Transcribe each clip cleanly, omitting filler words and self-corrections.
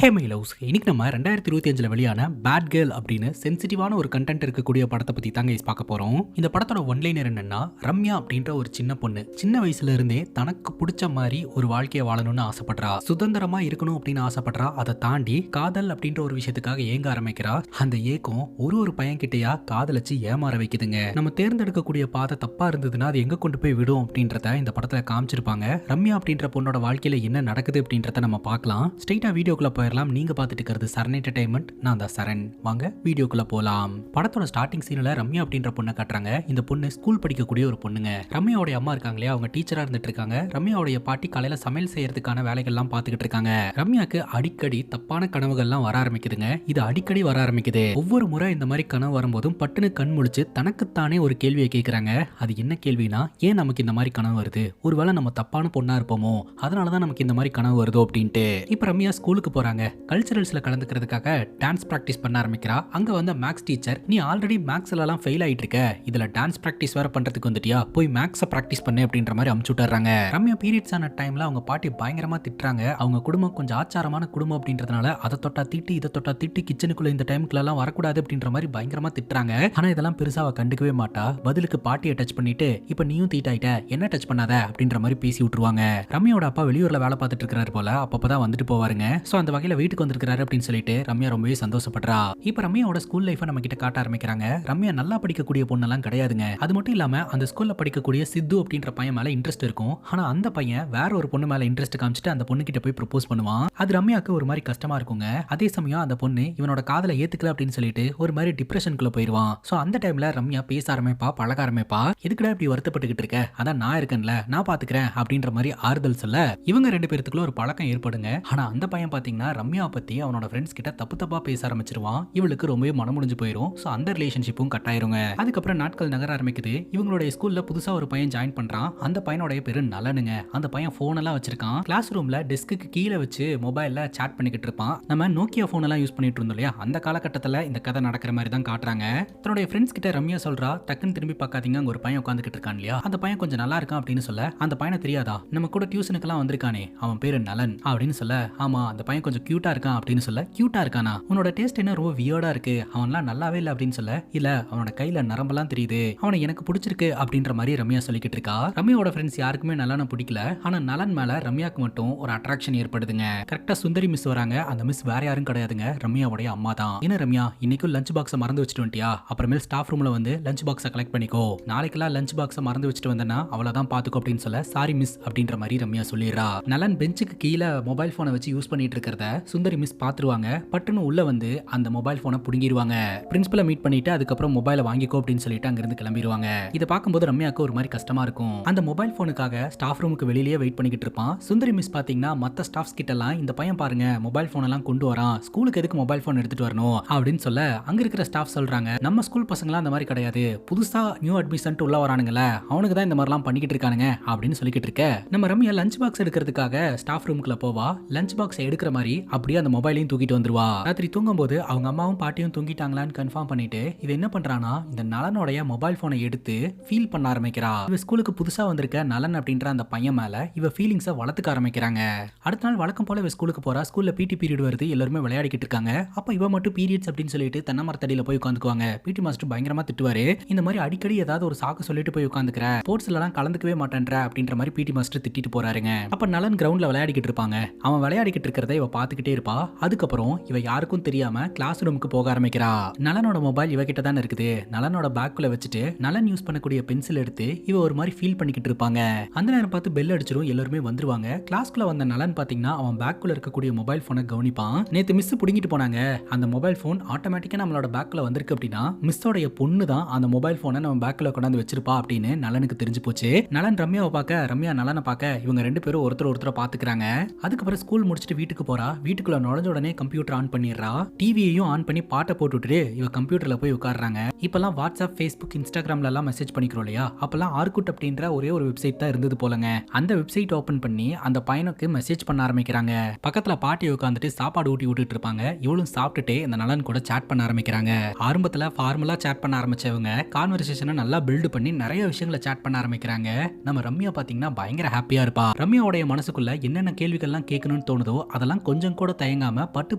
Hey my loves, இன்னைக்கு நம்ம 2025 வெளியான பேட் கேர்ள் அப்படின்னு சென்சிட்டிவான ஒரு கண்டென்ட் இருக்கக்கூடிய படத்தை பத்தி தாங்க பார்க்க போறோம். இந்த படத்தோட ஒன்லைனர் என்னன்னா, ரம்யா அப்படின்ற ஒரு சின்ன பொண்ணு சின்ன வயசுல இருந்தே தனக்கு பிடிச்ச மாதிரி ஒரு வாழ்க்கையை வாழணும்னு ஆசைப்படுறா. சுதந்திரமா இருக்கணும் அப்படின்னு ஆசைப்படுறா. அதை தாண்டி காதல் அப்படின்ற ஒரு விஷயத்துக்காக ஏங்க ஆரம்பிக்கிறா. அந்த ஏக்கம் ஒரு பையன் கிட்டையா காதலிச்சு ஏமாற வைக்குதுங்க. நம்ம தேர்ந்தெடுக்கக்கூடிய பாதை தப்பா இருந்ததுன்னா அது எங்க கொண்டு போய் விடும் அப்படின்றத இந்த படத்துல காமிச்சிருப்பாங்க. ரம்யா அப்படின்ற பொண்ணோட வாழ்க்கையில என்ன நடக்குது அப்படின்றத நம்ம பார்க்கலாம். ஸ்ட்ரெயிட்டா வீடியோக்குள்ள போயிடலாம். நீங்க பார்த்துட்டு இருக்கிறது சரண் என்டர்டைன்மெண்ட். நான் தான் சரண். வாங்க வீடியோக்குள்ள போலாம். படத்தோட ஸ்டார்டிங் சீன்ல ரம்யா அப்படின்ற பொண்ணை காட்டுறாங்க. இந்த பொண்ணு ஸ்கூல் படிக்கக்கூடிய ஒரு பொண்ணுங்க. ரம்யாவோட அம்மா இருக்காங்களே, அவங்க டீச்சரா இருந்துட்டு இருக்காங்க. ரம்யாவுடைய பாட்டி காலையில சமையல் செய்யறதுக்கான வேலைகள்லாம் பார்த்துக்கிட்டு இருக்காங்க. ரம்யாக்கு அடிக்கடி தப்பான கனவுகள்லாம் வர ஆரம்பிக்குதுங்க. இது அடிக்கடி வர ஆரம்பிக்குது. ஒவ்வொரு முறை இந்த மாதிரி கனவு வரும்போதும் பட்டுன்னு கண் முழிச்சு தனக்குத்தானே ஒரு கேள்வியை கேட்கறாங்க. அது என்ன கேள்வினா, ஏன் நமக்கு இந்த மாதிரி கனவு வருது? ஒருவேளை நம்ம தப்பான பொண்ணா இருப்போமோ, அதனாலதான் நமக்கு இந்த மாதிரி கனவு வருதோ அப்படின்ட்டு. இப்ப ரம்யா ஸ்கூலுக்கு போறாங்க. கல்ச்சரல்ஸ்ல கலந்துக்கிறதுக்காக டான்ஸ் பிராக்டிஸ் பண்ண ஆரம்பிக்கிறா. அங்க வந்த மேக்ஸ் டீச்சர், நீ ஆல்ரெடி மேக்ஸ்ல எல்லாம் ஃபெயில் ஆயிட்டு இருக்க, இதுல டான்ஸ் பிராக்டிஸ் வேற பண்றதுக்கு வந்துட்டியா, போய் மேக்ஸ பிராக்டிஸ் பண்ணு அப்படின்ற மாதிரி அமுச்சு விட்டுறாங்க. ரம்யா பீரியட்ஸ் ஆன டைம்ல அவங்க பாட்டி பயங்கரமா திட்டுறாங்க. அவங்க குடும்பம் கொஞ்சம் ஆச்சாரமான குடும்பம் அப்படின்றதுனால அதை தொட்டா திட்டு இதை தொட்டா திட்டு, கிச்சனுக்குள்ள இந்த டைமுக்குள்ள எல்லாம் வரக்கூடாது அப்படின்ற மாதிரி பயங்கரமா திட்டுறாங்க. ஆனா இதெல்லாம் பெருசா அவ கண்டுக்கவே மாட்டா. பதிலுக்கு பாட்டியை டச் பண்ணிட்டு, இப்ப நீயும் தீட்டாயிட்ட, என்ன டச் பண்ணாத அப்படின்ற மாதிரி பேசி விட்டுருவாங்க. ரம்யாவோட அப்பா வெளியூர்ல வேலை பார்த்துட்டு இருக்காரு போல, அப்பதான் வந்துட்டு போவாருங்க. சோ அந்த வகையில வீட்டுக்கு வந்திருக்காரு அப்படின்னு சொல்லிட்டு ரம்யா ரொம்பவே சந்தோஷப்படுறா. இப்ப ரம்யாவோட ஸ்கூல் லைஃபை நம்ம கிட்ட காட்ட ஆரம்பிக்கிறாங்க. ரம்யா நல்லா படிக்கக்கூடிய பொண்ணெல்லாம் கிடையாதுங்க. அது மட்டும் இல்லாம அந்த ஸ்கூல்ல படிக்கக்கூடிய சித்து அப்படின்ற பையன் மேல இன்ட்ரெஸ்ட் இருக்கும். ஆனா அந்த பையன் வேற ஒரு பொண்ணு மேல இன்ட்ரெஸ்ட் காமிச்சிட்டு அந்த பொண்ணு கிட்ட போய் ப்ரப்போஸ் பண்ணுவான். அது ரம்யாக்கு ஒரு மாதிரி கஷ்டமா இருக்குங்க. அதே சமயம் அந்த பொண்ணு இவனோட காதலை ஏத்துக்கல அப்படின்னு சொல்லிட்டு ஒரு மாதிரி டிப்ரெஷனுக்குள்ள போயிருவான். சோ அந்த டைம்ல ரம்யா பேச ஆரம்பிப்பா, பழக ஆரம்பிப்பா. எதுக்குடா இப்படி வருத்தப்பட்டுக்கிட்டு இருக்க, அதான் நான் இருக்கேன்ல, நான் பாத்துக்கிறேன் அப்படின்ற மாதிரி ஆறுதல் சொல்ல இவங்க ரெண்டு பேருக்குள்ள ஒரு பழக்கம் ஏற்படுங்க. ஆனா அந்த பையன் பாத்தீங்கன்னா ரம்யா பத்தி அவனோட ஃப்ரெண்ட்ஸ் கிட்ட தப்பா பேச ஆரம்பிச்சிருவான். இவளுக்கு ரொம்பவே மனமுடிஞ்சு போயிடும். சோ அந்த ரிலேஷன்ஷிப்பும் கட் ஆயிருங்க. அதுக்கப்புறம் நாட்கள் நகர ஆரம்பிக்குது. இவங்களுடைய ஸ்கூல்ல புதுசா ஒரு பையன் ஜாயின் பண்றான். அந்த பையனோட பேரு நலனுங்க. அந்த பையன் போன் எல்லாம் வச்சிருக்கான். கிளாஸ் ரூம்ல டெஸ்க்கு கீழே வச்சு மொபைல்ல சாட் பண்ணிக்கிட்டு இருப்பான். நம்ம நோக்கியா போன் எல்லாம் யூஸ் பண்ணிட்டு இருந்தோம் இல்லையா, அந்த காலகட்டத்துல இந்த கதை நடக்கிற மாதிரி தான் காட்டுறாங்க. தன்னுடைய ஃப்ரெண்ட்ஸ் கிட்ட ரம்யா சொல்றா, டக்குன்னு திரும்பி பார்க்காதீங்க, அங்க ஒரு பையன் உட்காந்துக்கிட்டு இருக்கான் இல்லையா, அந்த பையன் கொஞ்சம் நல்லா இருக்கான் அப்படின்னு சொல்ல, அந்த பையனை தெரியாதா, நம்ம கூட டியூஷனுக்கெல்லாம் வந்திருக்கானே, அவன் பேரு நலன் அப்படின்னு சொல்ல, ஆமா அந்த பையன் கொஞ்சம் கியூட்டா இருக்கான் அப்படின்னு சொல்ல, கியூட்டா இருக்கானா, உன்னோட டேஸ்ட் என்ன ரொம்ப வியர்டா இருக்கு, அவன்லாம் நல்லாவே இல்லை அப்படின்னு சொல்ல, இல்ல அவனோட கையில நரம்பெல்லாம் தெரியுது, அவனை எனக்கு பிடிச்சிருக்கு அப்படின்ற மாதிரி ரம்யா சொல்லிக்கிட்டு இருக்கா. ரம்யாவோட ஃப்ரெண்ட்ஸ் யாருக்குமே நலனை பிடிக்கல. ஆனா நலன் மேல ரம்யாக்கு மட்டும் ஒரு அட்ராக்ஷன் ஏற்படுதுங்க. கரெக்டா சுந்தரி மிஸ் வராங்க. அந்த மிஸ் வேற யாரும் கிடையாதுங்க, ரம்யாவுடைய அம்மா தான். என்ன ரம்யா, இன்னைக்கும் லஞ்ச் பாக்ஸை மறந்து வச்சுட்டு வந்துட்டியா, அப்புறமேல் ஸ்டாஃப் ரூம்ல வந்து லஞ்ச் பாக்ஸை கலெக்ட் பண்ணிக்கோ, நாளைக்கெல்லாம் லஞ்ச் பாக்ஸை மறந்து வச்சுட்டு வந்தேன்னா அவ்வளவுதான் பாத்துக்கோ அப்படின்னு சொல்ல, சாரி மிஸ் அப்படின்ற மாதிரி ரம்யா சொல்லிடுறா. நலன் பெஞ்சுக்கு கீழே மொபைல் போனை வச்சு யூஸ் பண்ணிட்டு இருக்கிறத சுந்தரி மிஸ் பாத்துருவாங்க. பட்டுன்னு உள்ள வந்து அந்த மொபைல் போனை புடுங்கிடுவாங்க. பிரின்சிபலை மீட் பண்ணிட்டு அதுக்கப்புறம் மொபைலை வாங்கிக்கோ அப்படின்னு சொல்லிட்டு அங்கிருந்து கிளம்பிடுவாங்க. இதை பார்க்கும்போது ரம்யாக்கு ஒரு மாதிரி கஷ்டமா இருக்கும். அந்த மொபைல் போனுக்காக ஸ்டாஃப் ரூமுக்கு வெளியிலேயே வெயிட் பண்ணிக்கிட்டு இருப்பான். சுந்தரி மிஸ் பாத்தீங்கன்னா மத்த ஸ்டாஃப்ஸ் கிட்ட எல்லாம், இந்த பையன் பாருங்க மொபைல் போன் எல்லாம் கொண்டு வரான், ஸ்கூலுக்கு எதுக்கு மொபைல் போன் எடுத்துட்டு வரணும் அப்படின்னு சொல்ல, அங்க இருக்கிற ஸ்டாஃப் சொல்றாங்க, நம்ம ஸ்கூல் பசங்களாம் அந்த மாதிரி கிடையாது, புதுசா நியூ அட்மிஷன் உள்ள வரானுங்களே, அவனுக்கு தான் இந்த மாதிரிலாம் பண்ணிக்கிட்டு இருக்கானுங்க அப்படின்னு சொல்லிக்கிட்டு இருக்க, நம்ம ரம்யா லஞ்ச் பாக்ஸ் எடுக்கிறதுக்காக ஸ்டாஃப் ரூமுக்குள்ள போவா. லஞ்ச் பாக்ஸ் எடுக்கிற மாதிரி அப்படியே அந்த மொபைலையும் தூக்கிட்டு வந்துருவா. ராத்திரி தூங்கும் போது அவங்க அம்மாவும் பாட்டியும் தூங்கிட்டாங்களான்னு கன்ஃபார்ம் பண்ணிட்டு இவ என்ன பண்றானா, இந்த நலனோடைய மொபைல் போனை எடுத்து ஃபீல் பண்ண ஆரம்பிக்கிறா. இவ ஸ்கூலுக்கு புதுசா வந்திருக்க நலன் அப்படின்ற அந்த பையன் மேல இவ ஃபீலிங்ஸை வளர்த்துக்க ஆரம்பிக்கிறாங்க. அடுத்த நாள் வழக்கம் போல இவ ஸ்கூலுக்கு போறா. ஸ்கூல்ல பிடி பீரியட் வருது, எல்லாருமே விளையாடிக்கிட்டு இருக்காங்க. அப்ப இவ மட்டும் பீரியட்ஸ் அப்படின்னு சொல்லிட்டு தென்னை மரத்தடியில போய் உட்காந்துக்குவாங்க. பிடி மாஸ்டர் பயங்கரமா திட்டுவாரு, இந்த மாதிரி அடிக்கடி ஏதாவது ஒரு சாக்கு சொல்லிட்டு போய் உட்காந்துக்கிற, ஸ்போர்ட்ஸ்ல எல்லாம் கலந்துக்கவே மாட்டேன்ற அப்படின்ற மாதிரி பிடி மாஸ்டர் திட்டிட்டு போறாருங்க. அப்ப நலன் கிரவுண்ட்ல விளையாடிக்கிட்டு இருப்பாங்க. அவன் விளையாடிக்கிட்டு இருக்கிறத இவ பாத்துக்கிட்டே இருப்பா. அதுக்கப்புறம் இவ யாருக்கும் தெரியாம கிளாஸ் ரூமுக்கு போக ஆரம்பிக்கிறா. நலனோட மொபைல் இவ கிட்ட தானே இருக்குது. நலனோட பேக்குள்ள வச்சுட்டு நலன் யூஸ் பண்ணக்கூடிய பென்சில் எடுத்து இவ ஒரு மாதிரி ஃபீல் பண்ணிக்கிட்டு இருப்பாங்க. அந்த நேரம் பார்த்து பெல் அடிச்சிரும், எல்லாருமே வந்துருவாங்க. கிளாஸ்க்குள்ள வந்த நலன் பாத்தீங்கன்னா அவன் பேக்குள்ள இருக்கக்கூடிய மொபைல் போனை கவனிப்பான். நேத்து மிஸ் புடிங்கிட்டு போனாங்க, அந்த மொபைல் போன் ஆட்டோமேட்டிக்கா நம்மளோட பேக்குள்ள வந்திருக்கு அப்படின்னா மிஸ்ஸோடைய பொண்ணு தான் அந்த மொபைல் போனை நம்ம பேக்குள்ள கொண்டாந்து வச்சிருப்பா அப்படின்னு நலனுக்கு தெரிஞ்சு போச்சு. நலன் ரம்யாவை பார்க்க, ரம்யா நலனை பார்க்க, இவங்க ரெண்டு பேரும் ஒருத்தரை பாத்துக்கிறாங்க. அதுக்கப்புறம் ஸ்கூல் முடிச்சுட்டு வீட்டுக்கு போறா. வீட்டுக்குள்ள நுழைஞ்ச உடனே கம்ப்யூட்டர் ஆன் பண்ணிடுறா. டிவியையும் ஆன் பண்ணி பாட்டை போட்டுட்டு இவ கம்ப்யூட்டர்ல போய் உட்கார்றாங்க. இப்பெல்லாம் வாட்ஸ்அப், ஃபேஸ்புக், இன்ஸ்டாகிராம்ல எல்லாம் மெசேஜ் பண்ணிக்கிறோம் இல்லையா, அப்பெல்லாம் ஆர்குட் அப்படின்ற ஒரே ஒரு வெப்சைட் தான் இருந்தது போலங்க. அந்த வெப்சைட் ஓபன் பண்ணி அந்த பையனுக்கு மெசேஜ் பண்ண ஆரம்பிக்கிறாங்க. பக்கத்துல பாட்டி உட்காந்துட்டு சாப்பாடு ஊட்டி விட்டுட்டு இருப்பாங்க. இவளும் சாப்பிட்டுட்டு இந்த நலன் கூட சாட் பண்ண ஆரம்பிக்கிறாங்க. ஆரம்பத்துல ஃபார்முலா சாட் பண்ண ஆரம்பிச்சவங்க கான்வர்சேஷனை நல்லா பில்டு பண்ணி நிறைய விஷயங்களை சாட் பண்ண ஆரம்பிக்கிறாங்க. நம்ம ரம்யா பாத்தீங்கன்னா பயங்கர ஹாப்பியா இருப்பா. ரம்யாவுடைய மனசுக்குள்ள என்னென்ன கேள்விகள்லாம் கேட்கணும்னு தோணுதோ அதெல்லாம் கொஞ்சம் கொஞ்சம் கூட தயங்காம பட்டு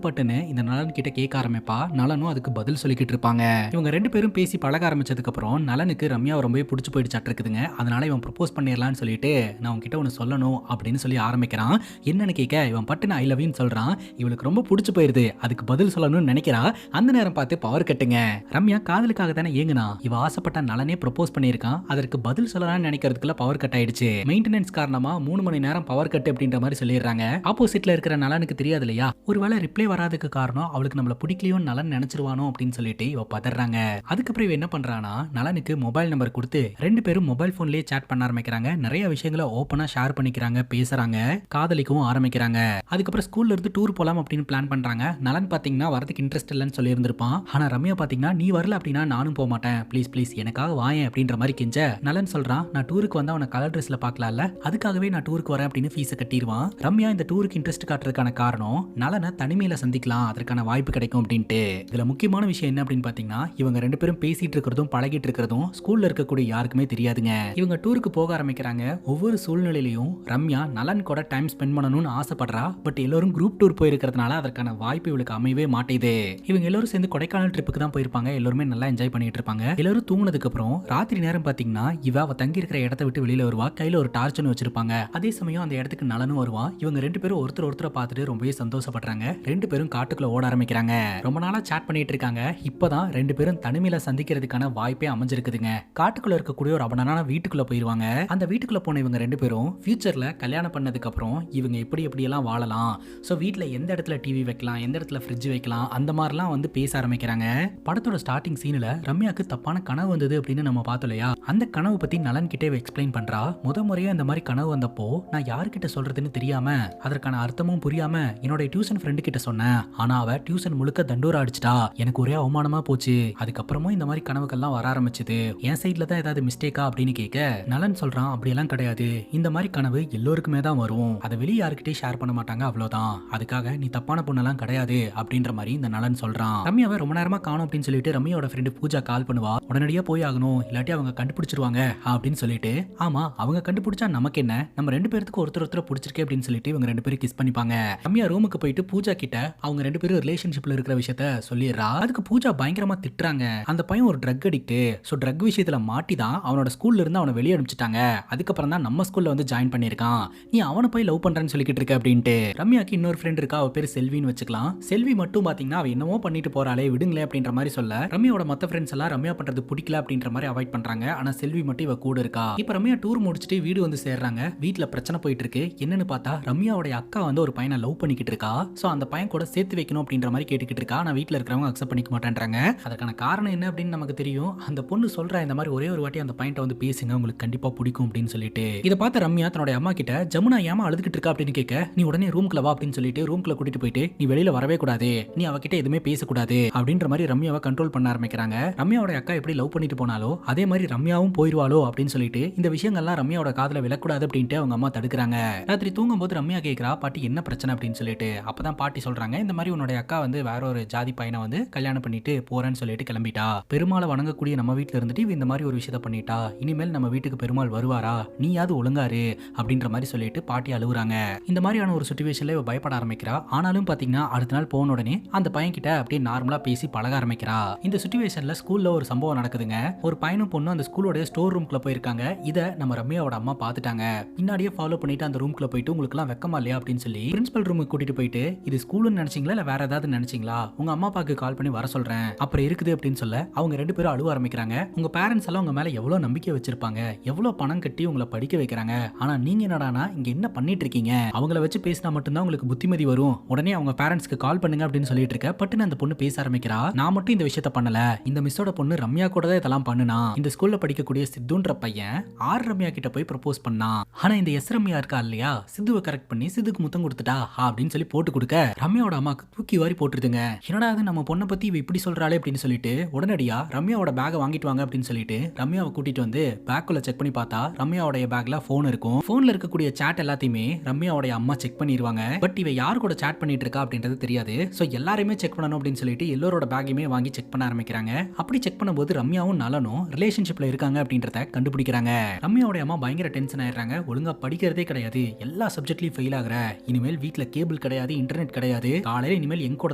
பட்டுன்னு இந்த நலன் கிட்ட கேட்க ஆரம்பிப்பா. நலனும் அதுக்கு பதில் சொல்லிக்கிட்டு இருப்பாங்க. இவங்க 2 பேரும் பேசி பழக ஆரம்பிச்சதுக்கு அப்புறம் நலனுக்கு ரம்யாவை ரொம்பவே பிடிச்சு போயிடுச்சாட்டிருக்குதுங்க. அதனால இவன் ப்ரப்போஸ் பண்ணிடலான்னு சொல்லிட்டு நான் உன்கிட்ட ஒன்று சொல்லணும் அப்படின்னு சொல்லி ஆரம்பிக்கிறான். என்னன்னு கேட்க இவன் பட்டுன்னு ஐ லவ் யூன்னு சொல்றான். இவளுக்கு ரொம்ப பிடிச்சு போயிருது. அதுக்கு பதில் சொல்லணும்னு நினைக்கிறா. அந்த நேரம் பார்த்து பவர் கட்டுங்க. ரம்யா காதலுக்காக தானே ஏங்குனா. இவ ஆசைப்பட்ட நலனே ப்ரப்போஸ் பண்ணியிருக்கான். அதற்கு பதில் சொல்லலாம்னு நினைக்கிறதுக்குள்ள பவர் கட் ஆயிடுச்சு. மெயின்டெனன்ஸ் காரணமா 3 மணி நேரம் பவர் கட் அப்படின்ற மாதிரி சொல்லிடுறாங்க. ஆப்போசிட்ல இருக்கிற நலனுக்கு தெரியாது இல்லையா, ஒருவேளை ரிப்ளை வராதுக்கு காரணம் அவளுக்கு நம்மள பிடிக்கலையோ நலன் நினைச்சிருவானோ அப்படின்னு சொல்லிட்டு இவ பதறாங்க. அதுக்கப்புறம் இவ என்ன பண்றானா, நலனுக்கு மொபைல் நம்பர் கொடுத்து 2 பேரும் மொபைல் போன்லயே சேட் பண்ண ஆரம்பிக்கிறாங்க. நிறைய விஷயங்களை ஓப்பனா ஷேர் பண்ணிக்கிறாங்க, பேசுறாங்க, காதலிக்கவும் ஆரம்பிக்கிறாங்க. அதுக்கப்புறம் ஸ்கூல்ல இருந்து டூர் போலாம் அப்படின்னு பிளான் பண்றாங்க. நலன் பாத்தீங்கன்னா வரதுக்கு இன்ட்ரெஸ்ட் இல்லைன்னு சொல்லி இருந்திருப்பான். ஆனா ரம்யா பாத்தீங்கன்னா நீ வரல அப்படின்னா நானும் போக மாட்டேன், ப்ளீஸ் ப்ளீஸ் எனக்காக வாயேன் அப்படின்ற மாதிரி கெஞ்ச நலன் சொல்றான், நான் டூருக்கு வந்தா உன கலர் ட்ரெஸ்ல பாக்கலாம்ல, அதுக்காகவே நான் டூருக்கு வரேன் அப்படின்னு ஃபீஸை கட்டிடுவான். ரம்யா இந்த டூருக்கு இன்ட்ரெஸ்ட் காட்டுறதுக்கான காரணம் நலனை தனிமையில சந்திக்கலாம், அதற்கான வாய்ப்பு கிடைக்கும் அப்படின்ட்டு. இதுல முக்கியமான விஷயம் என்ன அப்படின்னு பாத்தீங்கன்னா, இவங்க 2 பேரும் பேசிட்டு இருக்கிறதும் பழகிட்டு இருக்கிறதும் ஸ்கூல்ல இருக்கக்கூடிய யாருக்குமே தெரியாதுங்க. இவங்க டூருக்கு போக ஆரம்பிக்கிறாங்க. ஒவ்வொரு சூழ்நிலையிலையும் ரம்யா நலன் கூட டைம் ஸ்பெண்ட் பண்ணணும்னு ஆசைப்படுறா. பட் எல்லாரும் குரூப் டூர் போயிருக்கிறதுனால அதற்கான வாய்ப்பு இவளுக்கு அமையவே மாட்டேது. இவங்க எல்லாரும் சேர்ந்து கொடைக்கானல் ட்ரிப்புக்கு தான் போயிருப்பாங்க. எல்லாருமே நல்லா என்ஜாய் பண்ணிட்டு இருப்பாங்க. எல்லாரும் தூங்குனதுக்கு அப்புறம் ராத்திரி நேரம் பாத்தீங்கன்னா அவ தங்கி இருக்கிற இடத்தை விட்டு வெளியில வருவா. கையில ஒரு டார்ச் வச்சிருப்பாங்க. அதே சமயம் அந்த இடத்துக்கு நலனும் வருவான். இவங்க 2 பேரும் ஒருத்தரை பார்த்துட்டு ரொம்பவே சந்தோஷப்படுறாங்க. 2 பேரும் காட்டுக்குள்ள ஓட ஆரம்பிக்கிறாங்க. ரொம்ப நாளா சாட் பண்ணிட்டு இருக்காங்க. இப்பதான் 2 பேரும் தனிமையில சந்திக்கிறதுக்கான வாய்ப்பே அமைஞ்சிருக்குதுங்க. காட்டுக்குள்ள இருக்கக்கூடிய ஒரு அபனான வீட்டுக்குள்ள போயிருவாங்க. அந்த வீட்டுக்குள்ள போன இவங்க 2 பேரும் ஃபியூச்சர்ல கல்யாணம் பண்ணதுக்கு அப்புறம் இவங்க எப்படி எல்லாம் வாழலாம், சோ வீட்ல எந்த இடத்துல டிவி வைக்கலாம், எந்த இடத்துல ஃப்ரிட்ஜ் வைக்கலாம், அந்த மாதிரிலாம் வந்து பேச ஆரம்பிக்கிறாங்க. படத்தோட ஸ்டார்டிங் சீன்ல ரம்யாக்கு தப்பான கனவு வந்தது அப்படின்னு நம்ம பார்த்தோம் இல்லையா, அந்த கனவு பத்தி நலன் கிட்டே எக்ஸ்பிளைன் பண்றா. முறையா இந்த மாதிரி கனவு வந்தப்போ நான் யாருக்கிட்ட சொல்றதுன்னு தெரியாம அதற்கான அர்த்தமும் புரியாம என்னோட டியூஷன் ஃப்ரெண்டு கிட்ட சொன்னேன். ஆனா அவ டியூஷன் முழுக்க தண்டோரா அடிச்சிட்டா. எனக்கு ஒரே அவமானமா போச்சு. அதுக்கப்புறமும் இந்த மாதிரி கனவுகள்லாம் வர ஆரம்பிச்சது. என் சைட்ல தான் ஏதாவது மிஸ்டேக்கா அப்படின்னு கேட்க நலன் சொல்றான், அப்படியெல்லாம் கிடையாது, இந்த மாதிரி கனவு எல்லோருக்குமே தான் வரும், அதை வெளியே யாருக்கிட்டே ஷேர் பண்ண மாட்டாங்க, அவ்வளவுதான், அதுக்காக நீ தப்பான பொண்ணெல்லாம் கிடையாது அப்படின்ற மாதிரி இந்த நலன் சொல்றான். ரம்யாவை ரொம்ப நேரமா காணும் அப்படின்னு சொல்லிட்டு ரம்யாவோட ஃப்ரெண்டு பூஜா கால் பண்ணுவா. உடனடியா போய் ஆகணும், இல்லாட்டி அவங்க கண்டுபிடிச்சிருவாங்க அப்படின்னு சொல்லிட்டு. ஆமா, அவங்க கண்டுபிடிச்சா நமக்கு என்ன, நம்ம 2 பேருக்கு ஒருத்தர் பிடிச்சிருக்கே அப்படின்னு சொல்லிட்டு இவங்க 2 பேரும் கிஸ் பண்ணிப்பாங்க. ரம்யா ரூமுக்கு போயிட்டு பூஜா கிட்ட அவங்க 2 பேரும் ரிலேஷன்ஷிப்ல இருக்கிற விஷயத்த சொல்லிடுறா. அதுக்கு பூஜா பயங்கரமா திட்டுறாங்க. அந்த பையன் ஒரு ட்ரக் அடிக்ட், சோ ட்ரக் விஷயத்துல மாட்டி தான் அவனோட ஸ்கூல்ல இருந்து அவனை வெளியே அனுப்பிச்சிட்டாங்க. அதுக்கப்புறம் தான் நம்ம ஸ்கூல்ல வந்து ஜாயின் பண்ணிருக்கான். நீ அவனை போய் லவ் பண்றேன்னு சொல்லிக்கிட்டு இருக்க அப்படின்ட்டு. ரம்யாக்கு இன்னொரு ஃப்ரெண்ட் இருக்கா, அவ பேர் செல்வின்னு வச்சுக்கலாம். செல்வி மட்டும் பாத்தீங்கன்னா அவ என்னமோ பண்ணிட்டு போறாளே, விடுங்களே அப்படின்ற மாதிரி சொல்ல ரம்யாவோட மத்த ஃப்ரெண்ட்ஸ் எல்லாம் ரம்யா பண்றது பிடிக்கல அப்படின்ற மாதிரி அவாய்ட் பண்றாங்க. ஆனா செல்வி மட்டும் இவ கூட இருக்கா. இப்ப ரம்யா டூர் முடிச்சுட்டு வீடு வந்து சேர்றாங்க. வீட்ல பிரச்சனை போயிட்டு இருக்கு. என்னன்னு பார்த்தா ரம்யாவோட அக்கா வந்து ஒரு பையனை லவ் பண்ணிக்கிட்டு இருக்கா. சோ அந்த பையன் கூட சேர்த்து வைக்கணும் அப்படின்ற மாதிரி கேட்டுக்கிட்டு இருக்கா. ஆனா வீட்ல இருக்கிறவங்க அக்செப்ட் பண்ணிக்க மாட்டேன்றாங்க. அதற்கான காரணம் என்ன அப்படின்னு நமக்கு தெரியும். அந்த பொண்ணு சொல்றா, இந்த மாதிரி ஒரே ஒரு வாட்டி அந்த பையன்ட்ட வந்து பேசுங்க, உங்களுக்கு கண்டிப்பா பிடிக்கும் அப்படின்னு சொல்லிட்டு. இதை பார்த்த ரம்யா தன்னோட அம்மா கிட்ட ஜமுனா ஏமா அழுதுகிட்டு இருக்கா அப்படின்னு கேட்க, நீ உடனே ரூம்குள்ள வா அப்படின்னு சொல்லிட்டு ரூம்குள்ள கூட்டிட்டு போயிட்டு நீ வெளியில வரவே கூடாது, நீ அவகிட்ட எதுவுமே பேசக்கூடாது அப்படின்ற மாதிரி ரம்யாவை கண்ட்ரோல் பண்ண ஆரம்பிக்கிறாங்க. ரம்யாவோட அக்கா எப்படி லவ் பண்ணிட்டு போனாலோ அதே மாதிரி ரம்யாவும் போயிருவாளோ அப்படின்னு சொல்லிட்டு இந்த விஷயங்கள்லாம் ரம்யாவோட காதுல விழக்கூடாது அப்படின்ட்டு அவங்க அம்மா தடுக்கிறாங்க. ராத்திரி தூங்கும் போது ரம்யா கேட்கிறா, பாட்டி என்ன பிரச்சனை அப்படின்னு சொல்லிட்டு. அப்பதான் பாட்டி சொல்றாங்க, இந்த மாதிரி உன்னோட அக்கா வந்து வேற ஒரு ஜாதி பையனை வந்து கல்யாணம் பண்ணிட்டு போறேன்னு சொல்லிட்டு கிளம்பிட்டா. பெருமாளை வணங்கக்கூடிய நம்ம வீட்டுல இருந்துட்டு இந்த மாதிரி ஒரு விஷயத்த பண்ணிட்டா. இனிமேல் நம்ம வீட்டுக்கு பெருமாள் வருவாரா, நீயாவது ஒழுங்காரு அப்படின்ற மாதிரி சொல்லிட்டு பாட்டி அழுகுறாங்க. இந்த மாதிரியான ஒரு சிச்சுவேஷன்ல இவ பயப்பட ஆரம்பிக்கிறா. ஆனாலும் பாத்தீங்கன்னா அடுத்த நாள் போன உடனே அந்த பையன் கிட்ட அப்படியே நார்மலா பேசி பழக ஆரம்பிக்கிறா. இந்த சிச்சுவேஷன்ல ஸ்கூல்ல ஒரு சம்பவம் நடக்குதுங்க. ஒரு பையனும் பொண்ணும் அந்த ஸ்கூலோட ஸ்டோர் ரூம்குள்ள போயிருக்காங்க. இத நம்ம ரம்யாவோட அம்மா பாத்துட்டாங்க. பின்னாடியே ஃபாலோ பண்ணிட்டு அந்த ரூம்குள்ள போயிட்டு உங்களுக்கு எல்லாம் வெக்கமா இல்லையா அப்படின்னு சொல்லி பிரின்சிபல் ரூமுக்கு கூட்டிட்டு போயிட்டு, இது ஸ்கூல்னு நினைச்சீங்களா இல்ல வேற ஏதாவது நினைச்சீங்களா, உங்க அம்மா அப்பாக்கு கால் பண்ணி வர சொல்றேன் அப்புறம் இருக்குது அப்படின்னு சொல்ல அவங்க 2 பேரும் அழுவ ஆரம்பிக்கிறாங்க. உங்க பேரண்ட்ஸ் எல்லாம் உங்க மேல எவ்வளவு நம்பிக்கை வச்சிருப்பாங்க, எவ்வளவு பணம் கட்டி உங்களை படிக்க வைக்கிறாங்க, ஆனா நீங்க என்னடானா இங்க என்ன பண்ணிட்டு இருக்கீங்க, அவங்கள வச்சு பேசினா மட்டும்தான் உங்களுக்கு புத்திமதி வரும், உடனே அவங்க பேரண்ட்ஸ்க்கு கால் பண்ணுங்க அப்படின்னு சொல்லிட்டு இருக்க. பட்டுன்னு அந்த பொண்ணு பேச ஆரம்பிக்கிறா, நான் மட்டும் இந்த விஷயத்த பண்ணல, இந்த மிஸ்ஸோட பொண்ணு ரம்யா கூட தான் இதெல்லாம் பண்ணுனா. இந்த ஸ்கூல்ல படிக்கக்கூடிய சித்துன்ற பையன் ஆர் ரம்யா கிட்ட போய் ப்ரப்போஸ் பண்ணா. ஆனா இந்த எஸ் ரம்யா இருக்கா இல்லையா, சித்துவை கரெக்ட் பண்ணி சித்துக்கு முத்தம் கொடுத்துட்டா அப்படின்னு சொல்லி போட்டு கொடுக்க ரம்யாவோட அம்மாக்கு தூக்கி வாரி போட்டுருதுங்க. என்னடா அது நம்ம பொண்ணை பத்தி இவ இப்படி சொல்றாளே அப்படின்னு சொல்லிட்டு உடனடியா ரம்யாவோட பேக்கை வாங்கிட்டு வாங்க அப்படின்னு சொல்லிட்டு ரம்யாவை கூட்டிட்டு வந்து பேக்குள்ள செக் பண்ணி பார்த்தா ரம்யாவோட பேக்ல போன் இருக்கும். போன்ல இருக்கக்கூடிய சாட் எல்லாத்தையுமே ரம்யாவோட அம்மா செக் பண்ணிடுவாங்க. பட் இவ யாரு கூட சாட் பண்ணிட்டு இருக்கா அப்படின்றது தெரியாது. சோ எல்லாரையுமே செக் பண்ணணும் அப்படின்னு சொல்லிட்டு எல்லாரோட பேக்கையுமே வாங்கி செக் பண்ண ஆரம்பிக்கிறாங்க. அப்படி செக் பண்ணும்போது ரம்யாவும் நலனும் ரிலேஷன்ஷிப்ல இருக்காங்க அப்படின்றத கண்டுபிடிக்கிறாங்க. ரம்யாவோட அம்மா பயங்கர டென்ஷன் ஆயிடுறாங்க. ஒழுங்கா படிக்கிறதே கிடையாது, எல்லா சப்ஜெக்ட்லயும் ஃபெயில் ஆகுற, இனிமேல் வீட்ல கேபிள் கிடையாது, இன்டர்நெட் கிடையாது, காலையில இனிமேல் எங்க கூட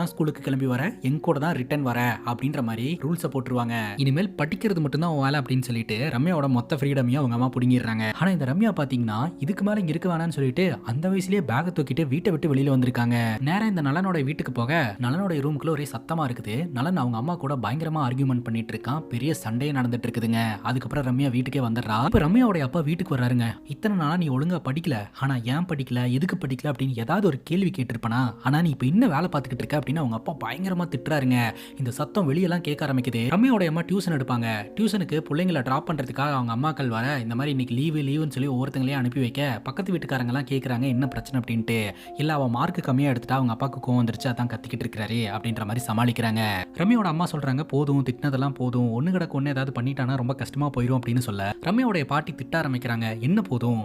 தான் ஸ்கூலுக்கு கிளம்பி வர, எங்க கூட தான் ரிட்டர்ன் வர அப்படின்ற மாதிரி ரூல்ஸை போட்டுருவாங்க. இனிமேல் படிக்கிறது மட்டும் தான் வேலை அப்படின்னு சொல்லிட்டு ரம்யாவோட மொத்த ஃப்ரீடமையும் அவங்க அம்மா புடுங்கிடுறாங்க. ஆனா இந்த ரம்யா பாத்தீங்கன்னா இதுக்கு மேல இங்க இருக்க வேணாம்னு சொல்லிட்டு அந்த வயசுலயே பேக தூக்கிட்டு வீட்டை விட்டு வெளியில வந்திருக்காங்க. நேரா இந்த நலனோட வீட்டுக்கு போக நலனோட ரூமுக்குள்ள ஒரே சத்தமா இருக்குது. நலன் அவங்க அம்மா கூட பயங்கரமா ஆர்கியூமெண்ட் பண்ணிட்டு இருக்கான். பெரிய சண்டையே நடந்துட்டு இருக்குதுங்க. அதுக்கப்புறம் ரம்யா வீட்டுக்கே வந்துடுறா. இப்ப ரம்யாவோட அப்பா வீட்டுக்கு வர்றாருங்க. இத்தனை நாளா நீ ஒழுங்கா படிக்கல, ஆனா ஏன் படிக்கல, எதுக்கு படிக்கல அப்படின்னு ஏதாவது ஒரு கேள்வி கேட்டிருப்பனா, ஆனா நீ இப்ப இன்னும் வேலை பார்த்துக்கிட்டு இருக்க அப்படின்னு அவங்க அப்பா பயங்கரமா திட்டுறாருங்க. இந்த சத்தம் வெளியெல்லாம் கேட்க ஆரம்பிக்குது. ரம்யாவோட அம்மா டியூஷன் எடுப்பாங்க. டியூஷனுக்கு பிள்ளைங்களை டிராப் பண்றதுக்காக அவங்க அம்மாக்கள் வர இந்த மாதிரி இன்னைக்கு லீவுன்னு சொல்லி ஒவ்வொருத்தங்களையும் அனுப்பி வைக்க பக்கத்து வீட்டுக்காரங்க எல்லாம் கேட்கறாங்க என்ன பிரச்சனை அப்படின்ட்டு. இல்ல அவன் மார்க் கம்மியா எடுத்துட்டா அவங்க அப்பாவுக்கு கோவம் வந்துருச்சு, அதான் கத்திக்கிட்டு இருக்காரு அப்படின்ற மாதிரி சமாளிக்கிறாங்க. ரம்யாவோட அம்மா சொல்றாங்க போதும், திட்டினதெல்லாம் போதும், ஒண்ணு கிடக்கு ஒண்ணு ஏதாவது பண்ணிட்டானா ரொம்ப கஷ்டமா போயிடும் அப்படின்னு சொல்ல ரம்யாவோட பாட்டி திட்ட ஆரம்பிக்கிறாங்க. என்ன போதும்,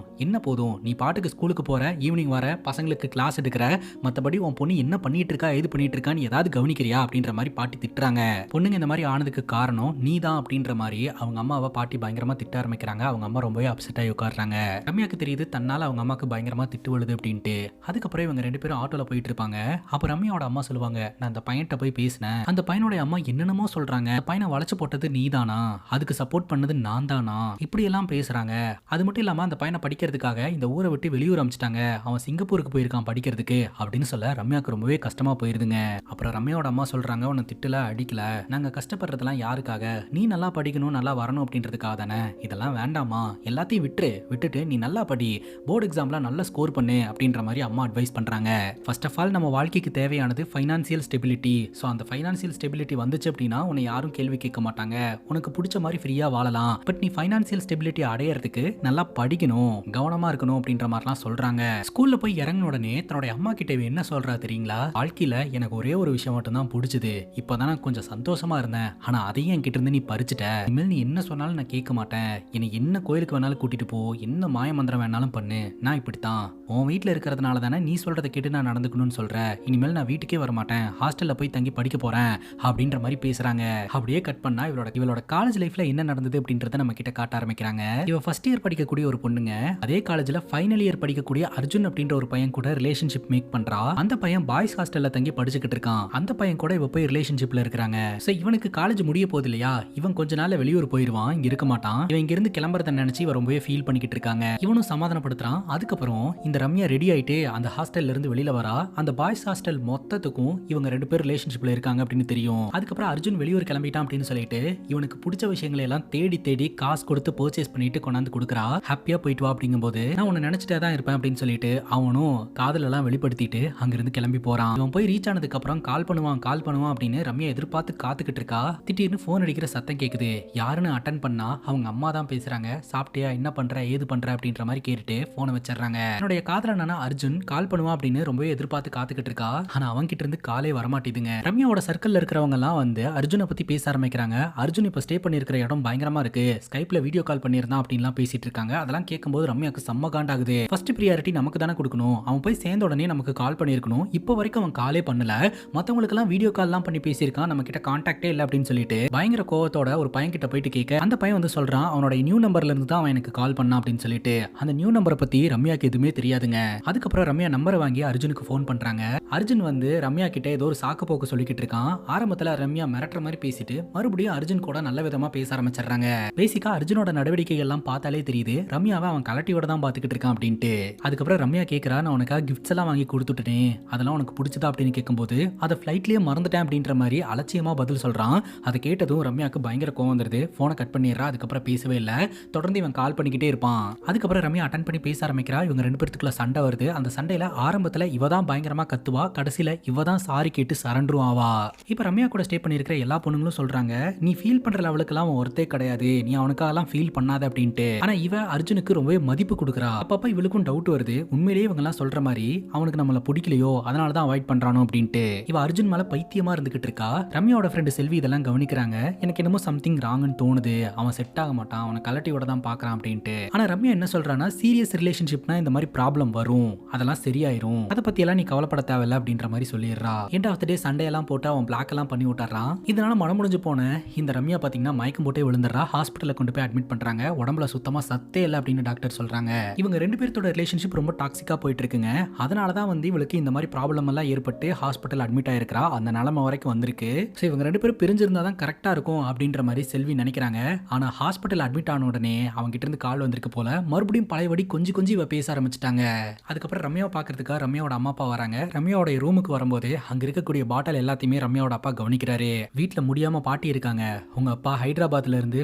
நீ பாட்டுக்கு ஸ்கூலுக்கு போற, ஈவினிங் வர, பசங்களுக்கு கிளாஸ் எடுக்கிற, மத்தபடி உன் பொண்ணு என்ன பண்ணிட்டு இருக்கா, ஏது பண்ணிட்டு இருக்கான்னு ஏதாவது கவனிக்கிறியா அப்படின்ற மாதிரி பாட்டி திட்டுறாங்க. பொண்ணுங்க இந்த மாதிரி ஆனதுக்கு காரணம் நீ தான் அப்படின்ற மாதிரி அவங்க அம்மாவை பாட்டி பயங்கரமா திட்ட ஆரம்பிக்கிறாங்க. அவங்க அம்மா ரொம்பவே அப்செட் ஆகி உட்காடுறாங்க. ரம்யாக்கு தெரியுது தன்னால அவங்க அம்மாக்கு பயங்கரமா திட்டு விழுது அப்படின்ட்டு. அதுக்கப்புறம் இவங்க ரெண்டு பேரும் ஆட்டோல போயிட்டு இருப்பாங்க. அப்ப ரம்யாவோட அம்மா சொல்லுவாங்க, நான் அந்த பையன்கிட்ட போய் பேசினேன், அந்த பையனோட அம்மா என்னென்னமோ சொல்றாங்க, பையனை வளைச்சு போட்டது நீதானா, அதுக்கு சப்போர்ட் பண்ணது நான் தானா, இப்படி எல்லாம் பேசுறாங்க. அது மட்டும் இல்லாம அந்த பையனை படிக்கிறதுக்காக இந்த ஊரை விட்டு வெளியூர் அனுப்பிச்சிட்டாங்க, அவன் சிங்கப்பூருக்கு போயிருக்கான் படிக்கிறதுக்கு அப்படின்னு சொல்ல ரம்யாக்கு ரொம்பவே கஷ்டமா போயிருதுங்க. அப்புறம் ரம்யாவோட அம்மா சொல்றாங்க, உன்னை திட்டல அடிக்கல, நாங்க கஷ்டப்படுறதெல்லாம் யாருக்காக, நீ நல்லா படிக்கணும் நல்லா வரணும் அப்படின்றதுக்காக தானே, இதெல்லாம் வேண்டாமா, எல்லாத்தையும் விட்டுட்டு நீ நல்லா படி, போர்டு எக்ஸாம்ல நல்லா ஸ்கோர் பண்ணு அப்படின்ற மாதிரி அம்மா அட்வைஸ் பண்றாங்க. ஃபர்ஸ்ட் ஆஃப் ஆல் நம்ம வாழ்க்கைக்கு தேவையானது ஃபைனான்சியல் ஸ்டெபிலிட்டி. ஸோ அந்த ஃபைனான்சியல் ஸ்டெபிலிட்டி வந்துச்சு அப்படின்னா உன்னை யாரும் கேள்வி கேட்க மாட்டாங்க, உனக்கு பிடிச்ச மாதிரி ஃப்ரீயா வாழலாம். பட் நீ ஃபைனான்சியல் ஸ்டெபிலிட்டி அடையறதுக்கு நல்லா படிக்கணும், கவனமா இருக்கணும் அப்படின்ற மாதிரிலாம் சொல்றாங்க. ஸ்கூல்ல போய் இறங்கின உடனே தன்னோட அம்மா கிட்ட என்ன சொல்றா தெரியுங்களா, வாழ்க்கையில எனக்கு ஒரே ஒரு விஷயம் மட்டும் தான் பிடிச்சது, இப்பதான் நான் கொஞ்சம் சந்தோஷமா இருந்தேன், ஆனா அதையும் என்கிட்ட இருந்து நீ பறிச்சுட்ட, இனிமேல் நீ என்ன சொன்னாலும் நான் கேட்க மாட்டேன், என்னை என்ன கோயிலுக்கு வேணாலும் கூட்டிட்டு போ, என்ன மாய மந்திரம் வேணாலும் பண்ணு, நான் இப்படித்தான், உன் வீட்டுல இருக்கிறதுனால தானே நீ சொல்றதை கேட்டு நான் நடந்துக்கணும்னு சொல்ற, இனிமேல் நான் வீட்டுக்கே வர மாட்டேன், ஹாஸ்டல்ல போய் தங்கி படிக்க போறேன் அப்படின்ற மாதிரி பேசுறாங்க. அப்படியே கட் பண்ணா இவளோட காலேஜ் லைஃப்ல என்ன நடந்தது அப்படின்றத நம்ம கிட்ட காட்ட ஆரம்பிக்கிறாங்க. இவ ஃபர்ஸ்ட் இயர் படிக்கக்கூடிய ஒரு பொண்ணுங்க. அதே காலேஜ்ல ஃபைனல் இயர் படிக்கக்கூடிய அர்ஜுன் அப்படின்ற ஒரு பையன் கூட ரிலேஷன்ஷிப் மேக் பண்றா. அந்த பையன் பாய்ஸ் ஹாஸ்டல்ல தங்கி படிச்சுக்கிட்டு இருக்கான். அந்த பையன் கூட இவ போய் ரிலேஷன்ஷிப்ல இருக்காங்க. சோ இவனுக்கு காலேஜ் முடிய போகுது இல்லையா, இவன் கொஞ்ச நாள்ல வெளியூர் போயிருவான், இங்க இருக்க மாட்டான். இவன் இங்க இருந்து கிளம்புறத நினைச்சு இவ ரொம்பவே ஃபீல் பண்ணிக்கிட்டு இருக்காங்க. இவனும் சமாதானப்படுத்துறான். அதுக்கப்புறம் இந்த ரம்யா ரெடி ஆயிட்டு அந்த ஹாஸ்டல்ல இருந்து வெளியில வரா. அந்த பாய்ஸ் ஹாஸ்டல் மொத்தத்துக்கும் இவங்க ரெண்டு பேர் ரிலேஷன்ஷிப்ல இருக்காங்க அப்படின்னு தெரியும். அதுக்கப்புறம் அர்ஜுன் வெளியூர் கிளம்பிட்டான் அப்படின்னு சொல்லிட்டு இவனுக்கு பிடிச்ச விஷயங்களை எல்லாம் தேடி காசு கொடுத்து பர்ச்சேஸ் பண்ணிட்டு கொண்டாந்து கொடுக்குறா. ஹாப்பியா போயிட்டு வா அப்படிங்கும்போது நான் உன்னை நினைச்சிட்டே தான் இருப்பேன் அப்படின்னு சொல்லிட்டு அவனும் காதல் எல்லாம் வெளிப்படுத்திட்டு அங்கிருந்து கிளம்பி போறான். இவன் போய் ரீச் ஆனதுக்கு அப்புறம் கால் பண்ணுவான் அப்படின்னு ரம்யா எதிர்பார்த்து காத்துக்கிட்டு இருக்கா. திடீர்னு போன் அடிக்கிற சத்தம் கேக்குது. யாருன்னு அட்டன் பண்ணா அவங்க அம்மா தான் பேசுறாங்க. சாப்பிட்டியா, என்ன பண்ற, ஏது பண்ற அப்படின்ற மாதிரி கேட்டுட்டு போனை வச்சிடறாங்க. என்னுடைய காதலனான அர்ஜுன் கால் பண்ணுவான் அப்படின்னு ரொம்பவே எதிர்பார்த்து காத்துக்கிட்டு இருக்கா. ஆனா அவங்க கிட்ட இருந்து காலே வரமாட்டேதுங்க. ரம்யாவோட சர்க்கிள்ல இருக்கிறவங்க எல்லாம் வந்து அர்ஜுனை பத்தி பேச ஆரம்பிக்கிறாங்க. அர்ஜுன் இப்ப ஸ்டே பண்ணிருக்கிற இடம் பயங்கரமா இருக்கு, ஸ்கைப்ல வீடியோ கால் பண்ணிருந்தான் அப்படின்லாம் பேசிட்டு இருக்காங்க. அதெல்லாம் கேட்கும்போது ரம்யாக்கு செம்ம காண்டாகுது. ஃபர்ஸ்ட் பிரியாரிட்டி நமக்கு தானே கொடுக்கணும், அவன் போய் சேர்ந்த உடனே நமக்கு கால் பண்ணிருக்கணும், இப்போ வரைக்கும் அவன் காலே பண்ணல, மத்தவங்களுக்கு எல்லாம் வீடியோ கால் எல்லாம் பண்ணி பேசியிருக்கான், நம்ம கிட்ட கான்டாக்டே இல்ல அப்படின்னு சொல்லிட்டு பயங்கர கோவத்தோட ஒரு பையன் கிட்ட போயிட்டு கேட்க அந்த பையன் வந்து சொல்றான் அவனோட நியூ நம்பர்ல இருந்து தான் அவன் எனக்கு கால் பண்ணான் அப்படின்னு சொல்லிட்டு. அந்த நியூ நம்பரை பத்தி ரம்யாக்கு எதுவுமே தெரியாதுங்க. அதுக்கப்புறம் ரம்யா நம்பரை வாங்கி அர்ஜுனுக்கு போன் பண்றாங்க. அர்ஜுன் வந்து ரம்யா கிட்ட ஏதோ ஒரு சாக்கு போக்கு சொல்லிக்கிட்டு இருக்கான். ஆரம்பத்துல ரம்யா மிரட்டுற மாதிரி பேசிட்டு மறுபடியும் அர்ஜுன் கூட நல்ல விதமா பேச ஆரம்பிச்சிடுறாங்க. பேசிக்கா அர்ஜுனோட நடவடிக்கைகள் எல்லாம் பார்த்தாலே தெரியுது ரம்யாவை அவன் கலட்டியோட தான் பாத்துக்கிட்டு இருக்கான் அப்படின்ட்டு. அதுக்கப்புறம் ரம்யா கேட்கறா, நான் உனக்காக கிஃப்ட்ஸ் எல்லாம் வாங்கி கொடுத்துட்டேன், அதெல்லாம் உனக்கு பிடிச்சதா அப்படின்னு கேட்கும்போது அதை ஃபிளைட்லயே மறந்துட்டேன் அப்படின்ற மாதிரி அலட்சியமா பதில் சொல்றான். அதை கேட்டதும் ரம்யாக்கு பயங்கர கோவம் வந்துருது. போனை கட் பண்ணிடுறா. அதுக்கப்புறம் பேசவே இல்லை. தொடர்ந்து இவன் கால் பண்ணிக்கிட்டே இருப்பான். அதுக்கப்புறம் ரம்யா அட்டன் பண்ணி பேச ஆரம்பிக்கிறா. இவங்க ரெண்டு பேருக்குள்ள சண்டை வருது. அந்த சண்டையில ஆரம்பத்துல இவ தான் பயங்கரமா கத்துவா, கடைசியில இவ தான் சாரி கேட்டு சரண்டரும் ஆவா. இப்ப ரம்யா கூட ஸ்டே பண்ணிருக்கிற எல்லா பொண்ணுங்களும் சொல்றாங்க, நீ ஃபீல் பண்ற லெவலுக்கு எல்லாம் ஒருத்தே கிடையாது, நீ அவனுக்காக ஃபீல் பண்ணாத அப்படின்ட்டு. ஆனா இவ அர்ஜுனுக்கு ரொம்பவே மதிப்பு கொடுக்குறா. அப்பப்ப இவளுக்கும் டவுட் வருது, உண்மையிலேயே இவங்க எல்லாம் சொல்ற மாதிரி அவனுக்கு நம்மள பிடிக்கலையோ அதனாலதான் அவாய்ட் பண்றானோ அப்படின்ட்டு. இவ அர்ஜுன் மேல பைத்தியமா இருந்துகிட்டு இருக்கா. ரம்யாவோட ஃப்ரெண்டு செல்வி இதெல்லாம் கவனிக்கிறாங்க. எனக்கு என்னமோ சம்திங் ராங்னு தோணுது, அவன் செட் ஆக மாட்டான், அவனை கலட்டியோட தான் பாக்குறான் அப்படின்ட்டு. ஆனா ரம்யா என்ன சொல்றானா, சீரியஸ் ரிலேஷன்ஷிப்னா இந்த மாதிரி ப்ராப்ளம் வரும், அதெல்லாம் சரியாயிரும், அதை பத்தி எல்லாம் நீ கவலைப்பட தேவையில்ல அப்படின்ற மாதிரி சொல்லிடுறா. எண்ட் ஆஃப் தி டே சண்டையெல்லாம் போட்டு அவன் பிளாக் எல்லாம் பண்ணி விட்டுறான். இதனால மனம் முடிஞ்சு போன இந்த ரம்யா பாத்தீங்கன்னா மயக்கம் போட்டே விழுந்துடுறா. ஹாஸ்பிட்டல்ல கொண்டு போய் அட்மிட் பண்றாங்க. உடம்புல சுத்தமா சத்தே இல்லை அப்படின்னு டாக்டர் சொல்றாங்க. இவங்க ரெண்டு பேர்த்தோட ரிலேஷன்ஷிப் ரொம்ப டாக்ஸிக்கா போயிட்டு இருக்குங்க. அதனாலதான் தான் வந்து இவளுக்கு இந்த மாதிரி ப்ராப்ளம் எல்லாம் ஏற்பட்டு ஹாஸ்பிட்டல் அட்மிட் ஆயிருக்கா, அந்த நிலைமை வரைக்கும் வந்திருக்கு. ஸோ இவங்க 2 பேரும் பிரிஞ்சிருந்தா தான் கரெக்டாக இருக்கும் அப்படின்ற மாதிரி செல்வி நினைக்கிறாங்க. ஆனால் ஹாஸ்பிட்டல் அட்மிட் ஆன உடனே அவங்க கிட்ட இருந்து கால் வந்திருக்கு போல, மறுபடியும் பழையபடி கொஞ்சம் இவ பேச ஆரம்பிச்சிட்டாங்க. அதுக்கப்புறம் ரம்யாவை பார்க்கறதுக்காக ரம்யாவோட அம்மா அப்பா வராங்க. ரம்யாவோட ரூமுக்கு வரும்போது அங்க இருக்கக்கூடிய பாட்டில் எல்லாத்தையுமே ரம்யாவோட அப்பா கவனிக்கிறாரு. வீட்டில் முடியாம பாட்டி இருக்காங்க, உங்க அப்பா ஹைதராபாத்ல இருந்து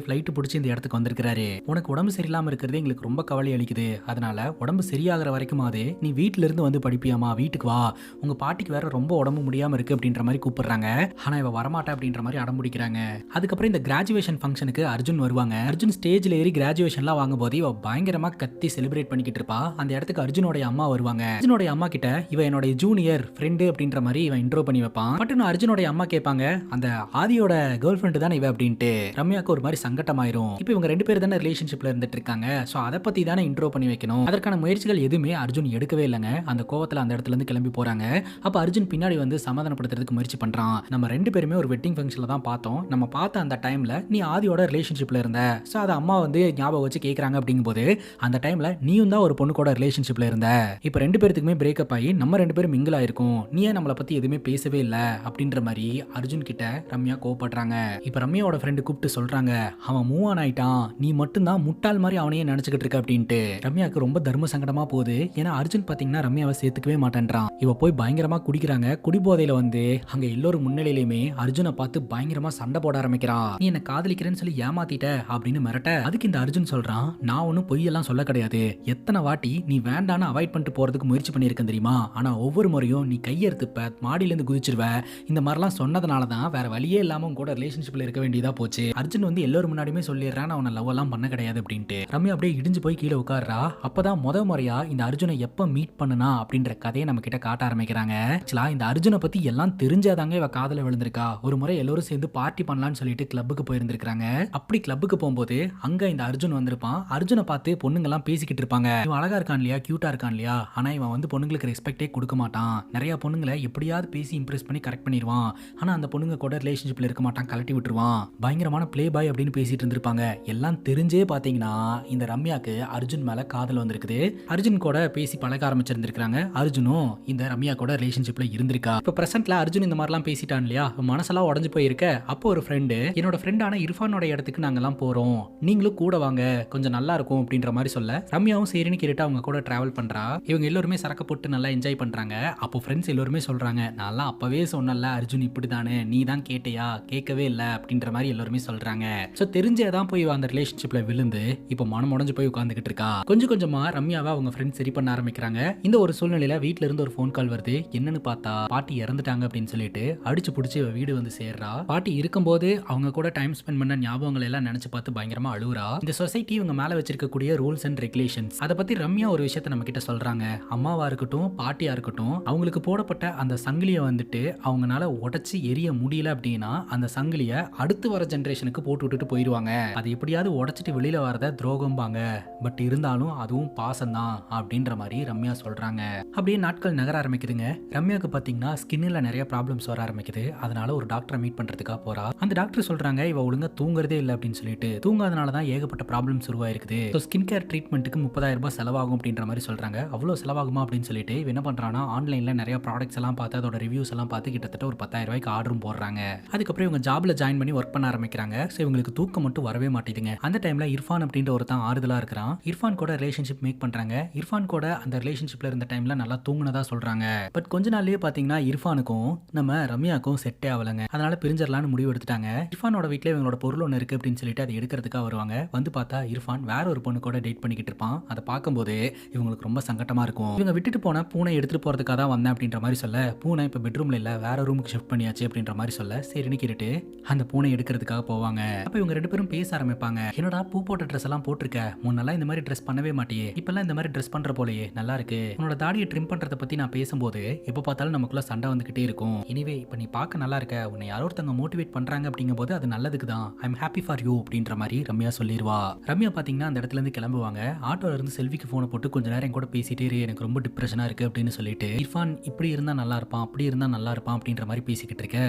ஃபிளைட் பிடிச்சி இந்த இடத்துக்கு வந்திருக்காரு, உனக்கு உடம்பு சரியில்லாம இருக்கிறது எங்களுக்கு ரொம்ப கவலை அளிக்குது, அதனால உடம்பு சரியாகிற வரைக்குமாவது நீ வீட்டில இருந்து வந்து படிப்பியாமா, வீட்டுக்கு வா, உங்க பாட்டிக்கு வேற ரொம்ப உடம்பு முடியாம இருக்கு அப்படின்ற மாதிரி கூப்பிடுறாங்க. ஆனா இவ வரமாட்டா அப்படின்ற மாதிரி அடம் பிடிக்கிறாங்க. அதுக்கப்புறம் இந்த கிராஜுவேஷன் ஃபங்க்ஷனுக்கு அர்ஜுன் வருவாங்க. அர்ஜுன் ஸ்டேஜ்ல ஏறி கிராஜுவேஷன்லாம் வாங்கும் போது இவ பயங்கரமா கத்தி செலிப்ரேட் பண்ணிக்கிட்டு இருப்பா. அந்த இடத்துக்கு அர்ஜுனோட அம்மா வருவாங்க. அர்ஜுனோட அம்மா கிட்ட இவ என்னோட ஜூனியர் ஃப்ரெண்டு அப்படின்ற மாதிரி இவன் இன்ட்ரோ பண்ணி வைப்பான். பட் அர்ஜுனோட அம்மா கேட்பாங்க, அந்த ஆதியோட கேர்ள் ஃப்ரெண்டு தானே இவ அப்படின்ட்டு. ரம்யாக்கு ஒரு மாதிரி சங்கட்டமாயிரும். இப்போ இவங்க 2 பேர் தானே ரிலேஷன்ஷிப்ல இருந்துட்டு இருக்காங்க, சோ அதை பத்தி தானே இன்ட்ரோ பண்ணி வைக்கணும். அதற்கான முயற்சிகள் எதுவுமே அர்ஜுன் எடுக்கவே இல்லைங்க. அந்த கோவத்துல அந்த இடத்துல இருந்து கிளம்பி போறாங்க. அப்ப அர்ஜுன் பின்னாடி வந்து சமாதானப்படுத்துறதுக்கு முயற்சி பண்றான். நம்ம 2 பேருமே ஒரு வெட்டிங் ஃபங்க்ஷன்ல தான் பார்த்தோம், நம்ம பார்த்த அந்த டைம்ல நீ ஆதியோட ரிலேஷன்ஷிப்ல இருந்த, சோ அதை அம்மா வந்து ஞாபகம் வச்சு கேட்கறாங்க. அப்படிங்கும்போது அந்த டைம்ல நீயும் தான் ஒரு பொண்ணு கூட ரிலேஷன்ஷிப்ல இருந்த, இப்போ 2 பேருக்குமே பிரேக்கப் ஆகி நம்ம 2 பேரும் மிங்கிள் ஆயிருக்கும், நீ ஏன் நம்மளை பத்தி எதுவுமே பேசவே இல்லை அப்படின்ற மாதிரி அர்ஜுன் கிட்ட ரம்யா கோவப்படுறாங்க. இப்போ ரம்யாவோட ஃப்ரெண்டு கூப்பிட்டு சொல்றாங்க, அவன் மூவ் ஆன் ஆயிட்டான், நீ மட்டும்தான் முட்டாள் மாதிரி அவனையே நினைச்சுக்கிட்டு இருக்க அப்படின்ட்டு. ரம்யாவுக்கு ரொம்ப தர்ம சங்கடமா போகுது. ஏன்னா அர்ஜுன் பாத்தீங்கன்னா ரம்யாவை சேர்த்துக்கவே மாட்டேன்றான். இவ போய் பயங்கரமா குடிக்கிறாங்க. குடிபோதையில வந்து அங்க எல்லோரும் முன்னிலையிலுமே அர்ஜுனை பார்த்து பயங்கரமா சண்டை போட ஆரம்பிக்கிறான். நீ என்ன காதலிக்கிறேன்னு சொல்லி ஏமாத்திட்ட அப்படின்னு மிரட்ட, அதுக்கு இந்த அர்ஜுன் சொல்றான், நான் ஒன்னும் பொய்யெல்லாம் சொல்ல கிடையாது, எத்தனை வாட்டி நீ வேண்டான்னு அவாய்ட் பண்ணிட்டு போறதுக்கு முயற்சி பண்ணியிருக்கேன் தெரியுமா, ஆனா ஒவ்வொரு முறையும் நீ கையெடுத்துப்ப, மாடியில இருந்து குதிச்சிருவ, இந்த மாதிரிலாம் சொன்னதுனாலதான் வேற வழியே இல்லாம கூட ரிலேஷன்ஷிப்ல இருக்க வேண்டியதா போச்சு. அர்ஜுன் வந்து எல்லாரும் முன்னாடியுமே சொல்லிடுறான் அவனை லவ் எல்லாம் பண்ண கிடையாது அப்படின்ட்டு. ரம்யா அப்படியே இடிஞ்சு போய் கீழே உட்கார்றா. அப்பதான் முறையா இந்த அர்ஜுனை எப்ப மீட் பண்ணுனா அப்படின்ற கதையை நம்ம கிட்ட காட்ட ஆரம்பிக்கிறாங்க. ஆக்சுவலா இந்த அர்ஜுனை பத்தி எல்லாம் தெரிஞ்சாதாங்க இவ காதல விழுந்திருக்கா. ஒரு முறை எல்லாரும் சேர்ந்து பார்ட்டி பண்ணலாம்னு சொல்லிட்டு கிளப்புக்கு போயிருந்திருக்காங்க. அப்படி கிளப்புக்கு போகும்போது அங்க இந்த அர்ஜுன் வந்திருப்பான். அர்ஜுனை பார்த்து பொண்ணுங்க எல்லாம் பேசிக்கிட்டு இருப்பாங்க, இவன் அழகா இருக்கான் இல்லையா, கியூட்டா இருக்கான் இல்லையா, ஆனா இவன் வந்து பொண்ணுங்களுக்கு ரெஸ்பெக்டே கொடுக்க மாட்டான், நிறைய பொண்ணுங்களை எப்படியாவது பேசி இம்ப்ரெஸ் பண்ணி கரெக்ட் பண்ணிடுவான், ஆனா அந்த பொண்ணுங்க கூட ரிலேஷன்ஷிப்ல இருக்க மாட்டான், கலட்டி விட்டுருவான், பயங்கரமான பிளே பாய் அப்படின்னு பேசிட்டு இருந்திருப்பாங்க. எல்லாம் தெரிஞ்சே பாத்தீங்கன்னா இந்த ரம்யாக்கு அர்ஜுன் மேல காதல் வந்திருக்குது. அர்ஜுன் கூட பேசி பழக ஆரம்பிச்சிருந்திருக்காங்க. அர்ஜுனும் இந்த ரம்யா கூட ரிலேஷன்ஷிப்ல இருந்திருக்கா. இப்ப பிரசன்ட்ல அர்ஜுன் இந்த மாதிரிலாம் பேசிட்டான் இல்லையா, மனசெல்லாம் உடஞ்சு போயிருக்க. அப்போ ஒரு ஃப்ரெண்டு, என்னோட ஃப்ரெண்டான இர்ஃபானோட இடத்துக்கு நாங்கெல்லாம் போறோம், நீங்களும் கூட வாங்க, கொஞ்சம் நல்லா இருக்கும் அப்படின்ற மாதிரி சொல்ல, ரம்யாவும் சரின்னு கேட்டு அவங்க கூட டிராவல் பண்றா. இவங்க எல்லாருமே சரக்கு போட்டு நல்லா என்ஜாய் பண்றாங்க. அப்போ ஃப்ரெண்ட்ஸ் எல்லாருமே சொல்றாங்க, நான் அப்பவே சொன்னல அர்ஜுன் இப்படிதானே, நீ தான் கேட்டியா, கேட்கவே இல்லை அப்படின்ற மாதிரி எல்லாருமே சொல்றாங்க. சோ தெரிஞ்சேதான் போய் அந்த ரிலேஷன்ஷிப்ல விழுந்து இப்போ மனம் உடஞ்சு போய் உட்கார்ந்துகிட்டு இருக்கா. கொஞ்சம் கொஞ்சமா ரம்யாவை அவங்க ஃப்ரெண்ட்ஸ் சரி பண்ண ஆரம்பிக்கிறாங்க. இந்த ஒரு சூழ்நிலையில வீட்ல இருந்து ஒரு ஃபோன் கால் வருது. என்னன்னு பார்த்தா பாட்டி இறந்துட்டாங்க அப்படின்னு சொல்லிட்டு அடிச்சு புடிச்சு வீடு வந்து சேர்றா. பாட்டி இருக்கும்போது அவங்க கூட டைம் ஸ்பெண்ட் பண்ண ஞாபகங்கள் எல்லாம் நினைச்சு பார்த்து பயங்கரமா அழுவுறா. இந்த சொசைட்டி இவங்க மேல வச்சிருக்கக்கூடிய ரூல்ஸ் அண்ட் ரெகுலேஷன்ஸ் அதை பத்தி ரம்யா ஒரு விஷயத்தை நம்ம கிட்ட சொல்றாங்க. அம்மாவா இருக்கட்டும் பாட்டியா இருக்கட்டும், அவங்களுக்கு போடப்பட்ட அந்த சங்கிலியை வந்துட்டு அவங்கனால உடைச்சு எரிய முடியல அப்படின்னா அந்த சங்கிலியை அடுத்து வர ஜெனரேஷனுக்கு போட்டு விட்டுட்டு போயிடுவாங்க. அது எப்படியாவது உடைச்சிட்டு வெளியில வரத துரோகம்பாங்க, பட் இருந்தாலும் அதுவும் பாசம் தான் அப்படின்ற மாதிரி ரம்யா சொல்றாங்க. அப்படியே நாட்கள் நகர ஆரம்பிக்குதுங்க. ரம்யாவுக்கு பாத்தீங்கன்னா ஸ்கின்ல நிறைய ப்ராப்ளம்ஸ் வர ஆரம்பிக்குது. அதனால ஒரு டாக்டரை மீட் பண்றதுக்காக போறா. அந்த டாக்டர் சொல்றாங்க, இவ ஒழுங்கா தூங்குறதே இல்லை அப்படின்னு சொல்லிட்டு, தூங்காதனால தான் ஏகப்பட்ட ப்ராப்ளம்ஸ் உருவாயிருக்குது. ஸ்கின் கேர் ட்ரீட்மெண்ட்டுக்கு 30,000 ரூபாய் செலவாகும் அப்படின்ற மாதிரி சொல்றாங்க. அவ்வளவு செலவாகுமா அப்படின்னு சொல்லிட்டு என்ன பண்றானா, ஆன்லைன்ல நிறைய ப்ராடக்ட்ஸ் எல்லாம் பார்த்து அதோட ரிவ்யூஸ் எல்லாம் பார்த்து கிட்டத்தட்ட ஒரு 10,000 ரூபாய்க்கு ஆர்டரும் போடுறாங்க. அதுக்கப்புறம் இவங்க ஜாப்ல ஜாயின் பண்ணி ஒர்க் பண்ண ஆரம்பிக்கிறாங்க. ஸோ இவங்களுக்கு தூக்கம் மட்டும் வரவே மாட்டேதுங்க. அந்த டைம்ல இர்ஃபான் அப்படின்ற ஒருத்தன் ஆறுதலா இருக்கிறான். இர்ஃபான் கூட ரிலேஷன்ஷிப் மேக் பண்றாங்க. இர்ஃபான் கூட அந்த ரிலேஷன்ஷிப்ல இருந்த டைம்ல நல்லா தூங்குனதா சொல்றாங்க. பட் கொஞ்ச நாள்லயே பாத்தீங்கன்னா இர்ஃபானுக்கும் நம்ம ரம்யாக்கும் செட்டே ஆகலங்க. அதனால பிரிஞ்சிடலாம்னு முடிவு எடுத்துட்டாங்க. இர்ஃபானோட வீட்ல இவங்களோட பொருள் ஒன்று இருக்கு அப்படின்னு சொல்லிட்டு அதை எடுக்கிறதுக்காக வருவாங்க. வந்து பார்த்தா இர்ஃபான் வேற ஒரு பொண்ணு கூட டேட் பண்ணிக்கிட்டு இருப்பான். அதை பார்க்கும்போது இவங்களுக்கு ரொம்ப சங்கட்டமா இருக்கும். இவங்க விட்டுட்டு போன பூனை எடுத்துட்டு போறதுக்காக தான் வந்தேன் அப்படின்ற மாதிரி சொல்ல, பூனை இப்ப பெட்ரூம்ல இல்ல வேற ரூமுக்கு ஷிஃப்ட் பண்ணியாச்சு அப்படின்ற மாதிரி சொல்ல, சரின்னு கேட்டுட்டு அந்த பூனை எடுக்கிறதுக்காக போவாங்க. அப்ப இவங்க 2 பேரும் பேச ஆரம்பிப்பாங்க. என்னடா பூ போட்ட ட்ரெஸ் எல்லாம் போட்டிருக்க, முன்னெல்லாம் இந்த மாதிரி ட்ரெஸ் பண்ணவே மாட்டியே, இப்பெல்லாம் இந்த மாதிரி ட்ரெஸ் பண்ற போலயே, நல்லா இருக்கு, உன்னோட தாடியை ட்ரிம் பண்றதை பத்தி நான் பேசும்போது எப்ப பார்த்தாலும் நமக்குள்ள சண்டை வந்துகிட்டே இருக்கும். எனிவே இப்ப நீ பார்க்க நல்லா இருக்க, உன்னை யாரோ ஒருத்தவங்க மோட்டிவேட் பண்றாங்க அப்படிங்கும் போது அது நல்லதுக்கு தான், I am happy for you அப்படின்ற மாதிரி ரம்யா சொல்லிடுவா. ரம்யா பாத்தீங்கன்னா அந்த இடத்துல இருந்து கிளம்புவாங்க. ஆட்டோல இருந்து செல்விக்கு போனை போட்டு கொஞ்ச நேரம் கூட பேசிட்டே இரு, எனக்கு ரொம்ப டிப்ரெஷனா இருக்கு அப்படின்னு சொல்லிட்டு, இர்ஃபான் இப்படி இருந்தா நல்லா இருப்பான், அப்படி இருந்தா நல்லா இருப்பான் அப்படின்ற மாதிரி பேசிக்கிட்டு இருக்க,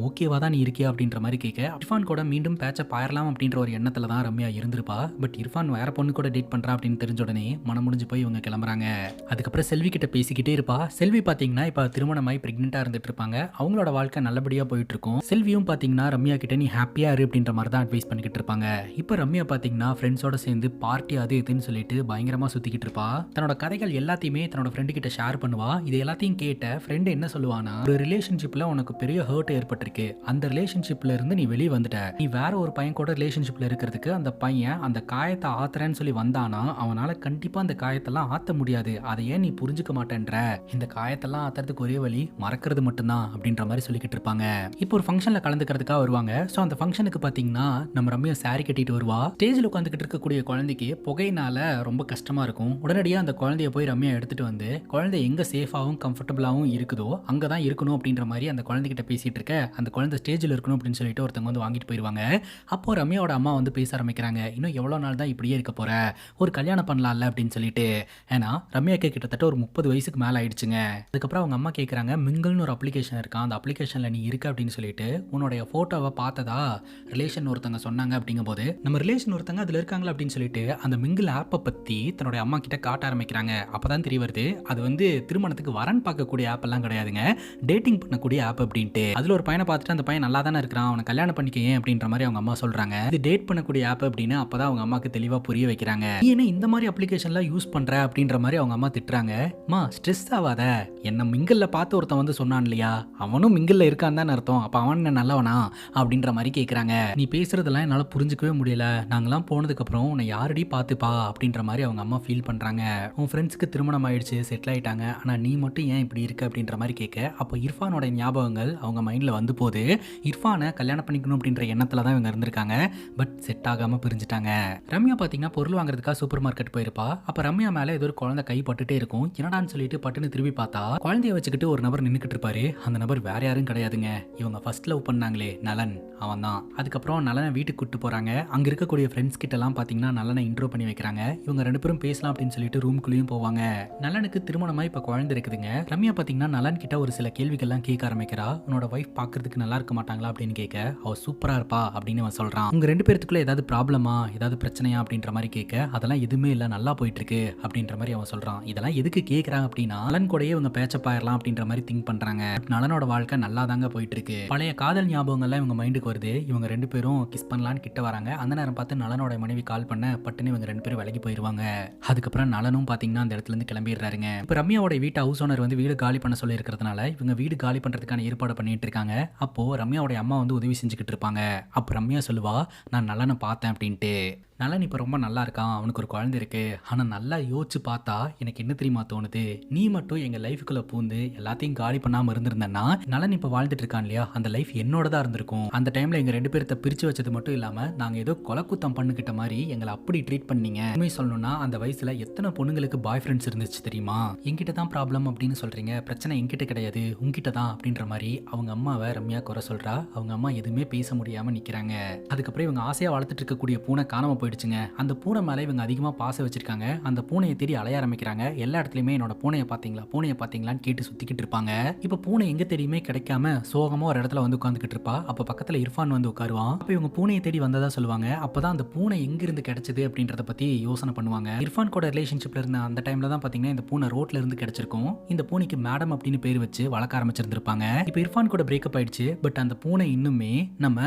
ஓகேவா தான் நீ இருக்கியா அப்படின்ற மாதிரி கேட்க, இர்ஃபான் கூட மீண்டும் பேச்சப் ஆயிரலாம் அப்படின்ற ஒரு எண்ணத்துல தான் ரம்யா இருந்திருப்பா. பட் இர்ஃபான் வேற பொண்ணு கூட டேட் பண்றா அப்படின்னு தெரிஞ்ச உடனே மனம் முடிஞ்சு போய் இவங்க கிளம்புறாங்க. அதுக்கப்புறம் செல்வி கிட்ட பேசி பேசிக்கிட்டே இருப்பா. செல்வி பாத்தீங்கன்னா இப்ப திருமணமாயி பிரெக்னெண்டா இருந்துட்டு இருப்பாங்க. அவங்களோட வாழ்க்கை நல்லபடியா போயிட்டு இருக்கும். செல்வியும் பாத்தீங்கன்னா ரம்யா கிட்ட நீ ஹாப்பியா இரு அப்படின்ற மாதிரி தான் அட்வைஸ் பண்ணிக்கிட்டு இருப்பாங்க. இப்ப ரம்யா பாத்தீங்கன்னா ஃப்ரெண்ட்ஸோட சேர்ந்து பார்ட்டி அது இதுன்னு சொல்லிட்டு பயங்கரமா சுத்திக்கிட்டு இருப்பா. தன்னோட கதைகள் எல்லாத்தையுமே தன்னோட ஃப்ரெண்டு கிட்ட ஷேர் பண்ணுவா. இது எல்லாத்தையும் கேட்ட ஃப்ரெண்டு என்ன சொல்லுவானா, ஒரு ரிலேஷன்ஷிப்ல உனக்கு பெரிய ஹர்ட் ஏற்பட்டிருக்கு, அந்த ரிலேஷன்ஷிப்ல இருந்து நீ வெளியே வந்துட்ட, நீ வேற ஒரு பையன் கூட ரிலேஷன்ஷிப்ல இருக்கிறதுக்கு அந்த பையன் அந்த காயத்தை ஆத்துறேன்னு சொல்லி வந்தானா அவனால கண்டிப்பா அந்த காயத்தெல்லாம் ஆத்த முடியாது, அதை ஏன் நீ புரிஞ்சுக்க மாட்டேன்ற, இந்த காயத்தெல்லாம் ஆத்துறதுக்கு ஒரே வழி மறக்கிறது மட்டும்தான் அப்படின்ற மாதிரி சொல்லிக்கிட்டு இருப்பாங்க. இப்போ ஒரு ஃபங்க்ஷன்ல கலந்துக்கிறதுக்காக வருவாங்க. ஸோ அந்த ஃபங்க்ஷனுக்கு பார்த்தீங்கன்னா நம்ம ரம்யா சாரி கட்டிட்டு வருவா. ஸ்டேஜில் உட்காந்துக்கிட்டு இருக்கக்கூடிய குழந்தைக்கு புகையினால ரொம்ப கஷ்டமா இருக்கும். உடனடியாக அந்த குழந்தைய போய் ரம்யா எடுத்துட்டு வந்து குழந்தை எங்க சேஃபாகவும் கம்ஃபர்டபுளாகவும் இருக்குதோ அங்கே தான் இருக்கணும் அப்படின்ற மாதிரி அந்த குழந்தைகிட்ட பேசிட்டு இருக்க, அந்த குழந்தை ஸ்டேஜில் இருக்கணும் அப்படின்னு சொல்லிட்டு ஒருத்தவங்க வந்து வாங்கிட்டு போயிடுவாங்க. அப்போ ரம்யாவோட அம்மா வந்து பேச ஆரம்பிக்கிறாங்க, இன்னும் எவ்வளோ நாள் தான் இப்படியே இருக்க போற, ஒரு கல்யாணம் பண்ணலாம்ல அப்படின்னு சொல்லிட்டு. ஏன்னா ரம்யாக்கு கிட்டத்தட்ட ஒரு 30 வயசுக்கு மேலே ஆயிடுச்சுங்க. அதுக்கப்புறம் அவங்க அம்மா கேட்குறாங்க, மிங்கிள்னு ஒரு அப்ளிகேஷன் இருக்கா, அந்த அப்ளிகேஷனில் நீ இருக்க அப்படின்னு சொல்லிட்டு உன்னுடைய ஃபோட்டோவை பார்த்ததா ரிலேஷன் ஒருத்தங்க சொன்னாங்க. அப்படிங்கும்போது நம்ம ரிலேஷன் ஒருத்தங்க அதில் இருக்காங்களா அப்படின்னு சொல்லிட்டு அந்த மிங்கிள் ஆப்பை பற்றி தன்னுடைய அம்மா கிட்ட காட்ட ஆரம்பிக்கிறாங்க. அப்போ தான் தெரிய வருது அது வந்து திருமணத்துக்கு வரன் பார்க்கக்கூடிய ஆப் எல்லாம் கிடையாதுங்க, டேட்டிங் பண்ணக்கூடிய ஆப் அப்படின்ட்டு. அதில் ஒரு பையனை பார்த்துட்டு அந்த பையன் நல்லா தானே இருக்கிறான், அவனை கல்யாணம் பண்ணிக்கேன் அப்படின்ற மாதிரி அவங்க அம்மா சொல்கிறாங்க. இது டேட் பண்ணக்கூடிய ஆப் அப்படின்னு அப்போ தான் அவங்க அம்மாவுக்கு தெளிவாக புரிய வைக்கிறாங்க. நீ என்ன இந்த மாதிரி அப்ளிகேஷன்லாம் யூஸ் பண்ணுற அப்படின்ற மாதிரி அவங்க அம்மா திட்டுறாங்க. மா ஸ்ட்ரெஸ் ஆகாத, என்ன மிங்கிள்ல பார்த்து ஒருத்தன் வந்து சொன்னான் இல்லையா, அவனும் மிங்கிள்ல இருக்கான் தான் அர்த்தம், அப்போ அவன் என்ன நல்லவனா அப்படின்ற மாதிரி கேட்குறாங்க. நீ பேசுறதெல்லாம் என்னால் புரிஞ்சுக்கவே முடியல, நாங்களாம் போனதுக்கப்புறம் உன்னை யாரடி பார்த்துப்பா அப்படின்ற மாதிரி அவங்க அம்மா ஃபீல் பண்ணுறாங்க. உன் ஃப்ரெண்ட்ஸுக்கு திருமணம் ஆயிடுச்சு, செட்டில் ஆயிட்டாங்க, ஆனால் நீ மட்டும் ஏன் இப்படி இருக்க அப்படின்ற மாதிரி கேட்க, அப்போ இர்ஃபானோட ஞாபகங்கள் அவங்க மைண்டில் வந்து போது. இர்ஃபானை கல்யாணம் பண்ணிக்கணும் அப்படின்ற எண்ணத்தில் தான் இவங்க இருந்திருக்காங்க. பட் செட் ஆகாமல் பிரிஞ்சுட்டாங்க. ரம்யா பார்த்தீங்கன்னா பொருள் வாங்குறதுக்காக சூப்பர் மார்க்கெட் போயிருப்பா. அப்போ ரம்யா மேலே ஏதோ ஒரு குழந்தை கை பட்டுட்டே இருக்கும். என்னடான்னு சொல்லிட்டு பட்டுன்னு திரும்பி பார்த்தா குழந்தைய வச்சுக்கிட்டு ஒரு நபர் நின்றுக்கிட்டு இருப்பாரு. அந்த நபர் வேற யாரும் கிடையாதுங்க, இவங்க ஃபர்ஸ்ட் லவ் பண்ணாங்களே நலன், அவன் தான். அதுக்கப்புறம் நலனை வீட்டுக்கு கூட்டு போறாங்க. அங்க இருக்கக்கூடிய ஃப்ரெண்ட்ஸ் கிட்ட எல்லாம் பாத்தீங்கன்னா நலனை இன்ட்ரோ பண்ணி வைக்கிறாங்க. இவங்க ரெண்டு பேரும் பேசலாம் அப்படின்னு சொல்லிட்டு ரூம்குள்ளேயும் போவாங்க. நலனுக்கு திருமணமா இப்ப குழந்தை இருக்குதுங்க. ரம்யா பாத்தீங்கன்னா நலன் கிட்ட ஒரு சில கேள்விகள்லாம் கேட்க ஆரம்பிக்கிறா. உன்னோட வைஃப் பாக்குறதுக்கு நல்லா இருக்க மாட்டாங்களா அப்படின்னு கேட்க, அவ சூப்பரா இருப்பா அப்படின்னு அவன் சொல்றான். உங்க ரெண்டு பேருக்குள்ள ஏதாவது ப்ராப்ளமா, ஏதாவது பிரச்சனையா அப்படின்ற மாதிரி கேட்க, அதெல்லாம் எதுவுமே இல்ல, நல்லா போயிட்டு இருக்கு அப்படின்ற மாதிரி அவன் சொல்றான். இதெல்லாம் எதுக்கு கேட்கறாங்க அப்படின்னா நலன் கூடயே இவங்க பேச்சப் ஆயிரலாம் அப்படின்ற மாதிரி திங்க் பண்றாங்க. நலனோட வாழ்க்கை நல்லா தாங்க போயிட்டு இருக்கு. பழைய காதல் ஞாபகங்கள்லாம் இவங்க மைண்டுக்கு வருது. இவங்க ரெண்டு பேரும் கிஸ் பண்ணலான்னு கிட்ட வராங்க. அந்த நேரம் பார்த்து நலனோட மனைவி கால் பண்ண பட்டுன்னு இவங்க ரெண்டு பேரும் விலகி போயிருவாங்க. அதுக்கப்புறம் நலனும் பாத்தீங்கன்னா அந்த இடத்துல இருந்து கிளம்பிடுறாருங்க. இப்ப ரம்யாவோட வீட்டு ஹவுஸ் ஓனர் வந்து வீடு காலி பண்ண சொல்லி இருக்கிறதுனால இவங்க வீடு காலி பண்றதுக்கான ஏற்பாடு பண்ணிட்டு இருக்காங்க. அப்போ ரம்யாவோட அம்மா வந்து உதவி செஞ்சுக்கிட்டு இருப்பாங்க. அப்ப ரம்யா சொல்லுவா, நான் நலனை பார்த்தேன் அப்படின்ட்டு. நலன் இப்போ ரொம்ப நல்லா இருக்கான், அவனுக்கு ஒரு குழந்தை இருக்கு. ஆனால் நல்லா யோசிச்சு பார்த்தா எனக்கு என்ன தெரியுமா தோணுது, நீ மட்டும் எங்கள் லைஃபுக்குள்ளே பூந்து எல்லாத்தையும் காலி பண்ணாமல் இருந்திருந்தேன்னா நலன் இப்போ வாழ்ந்துட்டு இருக்கான் இல்லையா, அந்த லைஃப் என்னோடதான் இருந்திருக்கும். அந்த டைமில் எங்கள் ரெண்டு பேர்த்த பிரித்து வச்சது மட்டும் இல்லாமல் நாங்கள் ஏதோ கொலக்குத்தம் பண்ணிக்கிட்ட மாதிரி எங்களை அப்படி ட்ரீட் பண்ணீங்க. உண்மையை சொல்லணும்னா அந்த வயசில் எத்தனை பொண்ணுங்களுக்கு பாய் ஃப்ரெண்ட்ஸ் இருந்துச்சு தெரியுமா, என்கிட்ட தான் ப்ராப்ளம் அப்படின்னு சொல்கிறீங்க, பிரச்சனை என்கிட்ட கிடையாது உங்ககிட்ட தான் அப்படின்ற மாதிரி அவங்க அம்மாவை ரம்யா குறை சொல்கிறா. அவங்க அம்மா எதுவுமே பேச முடியாமல் நிற்கிறாங்க. அதுக்கப்புறம் இவங்க ஆசையாக வளர்த்துட்டு இருக்கக்கூடிய பூனை காணாமல் போயிடுச்சுங்க. அந்த பூனை மேலே இவங்க அதிகமாக பாசம் வச்சிருக்காங்க. அந்த பூனையை தேடி அலைய ஆரம்பிக்கிறாங்க. எல்லா இடத்துலையுமே என்னோட பூனையை பார்த்தீங்களா பூனையை பார்த்தீங்களான்னு கேட்டு சுற்றிக்கிட்டு இருப்பாங்க. இப்போ பூனை எங்கே தெரியுமே கிடைக்காம சோகமாக ஒரு இடத்துல வந்து உட்காந்துக்கிட்டு இருப்பா. அப்போ பக்கத்தில் இர்ஃபான் வந்து உட்காருவான். அப்போ இவங்க பூனையை தேடி வந்ததா சொல்லுவாங்க. அப்போ தான் அந்த பூனை எங்கிருந்து கிடைச்சது அப்படின்றத பற்றி யோசனை பண்ணுவாங்க. இர்ஃபான் கூட ரிலேஷன்ஷிப்பில் இருந்த அந்த டைமில் தான் பார்த்தீங்கன்னா இந்த பூனை ரோட்ல இருந்து கிடைச்சிருக்கும். இந்த பூனைக்கு மேடம் அப்படின்னு பேர் வச்சு வளர்க்க ஆரம்பிச்சிருந்திருப்பாங்க. இப்போ இர்ஃபான் கூட பிரேக்கப் ஆயிடுச்சு. பட் அந்த பூனை இன்னுமே நம்ம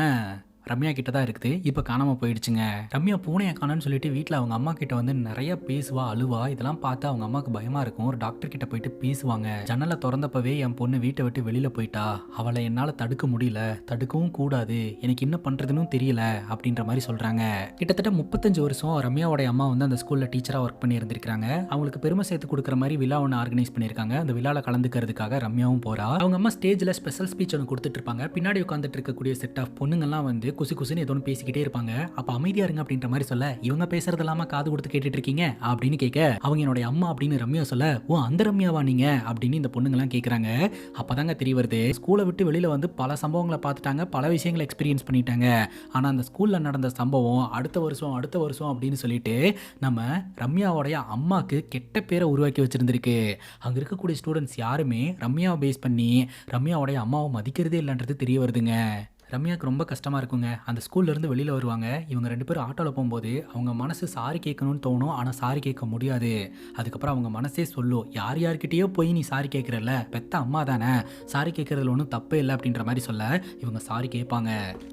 ரம்யா கிட்ட தான் இருக்குது. இப்போ காணாமல் போயிடுச்சுங்க. ரம்யா பூனையை காணோன்னு சொல்லிட்டு வீட்டில் அவங்க அம்மா கிட்ட வந்து நிறைய பேசுவா, அழுவா. இதெல்லாம் பார்த்து அவங்க அம்மாவுக்கு பயமா இருக்கும். ஒரு டாக்டர் கிட்ட போயிட்டு பேசுவாங்க. ஜன்னலை திறந்தப்பவே என் பொண்ணு வீட்டை விட்டு வெளியில போயிட்டா, அவளை என்னால் தடுக்க முடியல, தடுக்கவும் கூடாது, எனக்கு என்ன பண்றதுன்னு தெரியல அப்படின்ற மாதிரி சொல்றாங்க. கிட்டத்தட்ட 35 வருஷம் ரம்யாவோட அம்மா வந்து அந்த ஸ்கூல்ல டீச்சரா ஒர்க் பண்ணி இருந்திருக்காங்க. அவங்களுக்கு பெருமை சேர்த்து கொடுக்குற மாதிரி விழா ஒன்று ஆர்கனைஸ் பண்ணியிருக்காங்க. அந்த விழாவில் கலந்துக்கிறதுக்காக ரம்யாவும் போறா. அவங்க அம்மா ஸ்டேஜில் ஸ்பெஷல் ஸ்பீச் ஒன்று கொடுத்துட்டு இருப்பாங்க. பின்னாடி உட்காந்துட்டு இருக்கக்கூடிய செட் ஆஃப் பொண்ணுங்கள்லாம் வந்து குசி குசின்னு ஏதோ பேசிக்கிட்டே இருப்பாங்க. அப்ப அமைதியா இருங்க அப்படின்ற மாதிரி சொல்ல, இவங்க பேசுறது இல்லாம காது கொடுத்து கேட்டுட்டு இருக்கீங்க அப்படின்னு கேட்க, அவங்க என்னுடைய அம்மா அப்படின்னு ரம்யா சொல்ல, ஓ அந்த ரம்யாவா நீங்க அப்படின்னு இந்த பொண்ணுங்க எல்லாம் கேட்கறாங்க. அப்பதாங்க தெரிய வருது, ஸ்கூலை விட்டு வெளியில வந்து பல சம்பவங்களை பார்த்துட்டாங்க, பல விஷயங்களை எக்ஸ்பீரியன்ஸ் பண்ணிட்டாங்க. ஆனா அந்த ஸ்கூல்ல நடந்த சம்பவம் அடுத்த வருஷம் அப்படின்னு சொல்லிட்டு நம்ம ரம்யாவோடைய அம்மாக்கு கெட்ட பேரை உருவாக்கி வச்சிருந்திருக்கு. அங்க இருக்கக்கூடிய ஸ்டூடெண்ட்ஸ் யாருமே ரம்யாவை பேஸ் பண்ணி ரம்யாவோடைய அம்மாவை மதிக்கிறதே இல்லைன்றது தெரிய வருதுங்க. ரம்யாவுக்கு ரொம்ப கஷ்டமாக இருக்குங்க. அந்த ஸ்கூல்லேருந்து வெளியில் வருவாங்க. இவங்க 2 பேரும் ஆட்டோவில் போகும்போது அவங்க மனசு சாரி கேட்கணும்னு தோணும். ஆனால் சாரி கேட்க முடியாது. அதுக்கப்புறம் அவங்க மனசே சொல்லும், யார் யார்கிட்டயோ போய் நீ சாரி கேட்குறல்ல, பெத்த அம்மா தானே, சாரி கேட்குறதுல ஒன்றும் தப்பே இல்லை அப்படின்ற மாதிரி சொல்ல இவங்க சாரி கேட்பாங்க.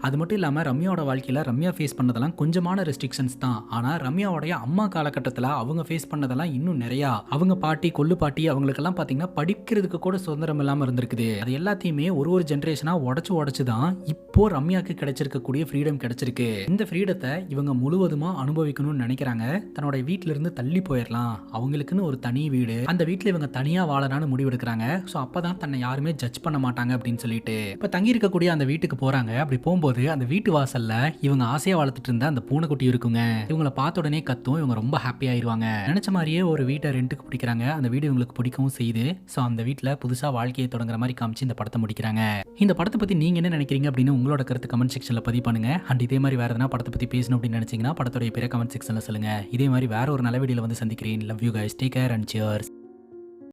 அது மட்டும் இல்லாமல் ரம்யாவோட வாழ்க்கையில் ரம்யா ஃபேஸ் பண்ணதெல்லாம் கொஞ்சமான ரெஸ்ட்ரிக்ஷன்ஸ் தான். ஆனால் ரம்யாவோடைய அம்மா காலகட்டத்தில் அவங்க ஃபேஸ் பண்ணதெல்லாம் இன்னும் நிறையா. அவங்க பாட்டி கொள்ளு பாட்டி அவங்களுக்கெல்லாம் பார்த்தீங்கன்னா படிக்கிறதுக்கு கூட சுதந்திரம் இல்லாமல் இருந்திருக்குது. அது எல்லாத்தையுமே ஒரு ஜென்ரேஷனாக உடச்சு தான் இப்போ ரம்யாவுக்கு கிடைச்சிருக்கக்கூடிய ஃப்ரீடம் கிடைச்சிருக்கு. இந்த ஃப்ரீடத்தை இவங்க முழுவதுமாக அனுபவிக்கணும்னு நினைக்கிறாங்க. தன்னோட வீட்டில இருந்து தள்ளி போயிடலாம், அவங்களுக்குன்னு ஒரு தனி வீடு, அந்த வீட்டில் இவங்க தனியாக வாழலான்னு முடிவெடுக்கிறாங்க. ஸோ அப்பதான் தன்னை யாருமே ஜட்ஜ் பண்ண மாட்டாங்க அப்படின்னு சொல்லிட்டு இப்போ தங்கி இருக்கக்கூடிய அந்த வீட்டுக்கு போறாங்க. அப்படி போகும்போது அந்த வீட்டு வாசல்ல இவங்க ஆசையா வளர்த்துட்டு இருந்த அந்த பூனைக்குட்டி இருக்குங்க. இவங்களை பார்த்த உடனே கத்தும். இவங்க ரொம்ப ஹாப்பி ஆயிருவாங்க. நினைச்ச மாதிரியே ஒரு வீட்டை ரெண்டுக்கு பிடிக்கிறாங்க. அந்த வீடு இவங்களுக்கு பிடிக்கவும் செய்யுது. ஸோ அந்த வீட்டில் புதுசா வாழ்க்கையை தொடங்குற மாதிரி காமிச்சு இந்த படத்தை முடிக்கிறாங்க. இந்த படத்தை பத்தி நீங்க என்ன நினைக்கிறீங்க அப்படின்னு உங்களோட கருத்து கமெண்ட் செக்ஷன்ல பதிவு பண்ணுங்க. அண்ட் இதே மாதிரி வேற எதனா படத்தை பத்தி பேசணும் அப்படின்னு நினைச்சீங்கன்னா படத்தோட பேரை கமெண்ட் செக்ஷன்ல சொல்லுங்க. இதே மாதிரி வேற ஒரு நல்ல வீடியோல வந்து சந்திக்கிறேன். Love you guys, take care and cheers.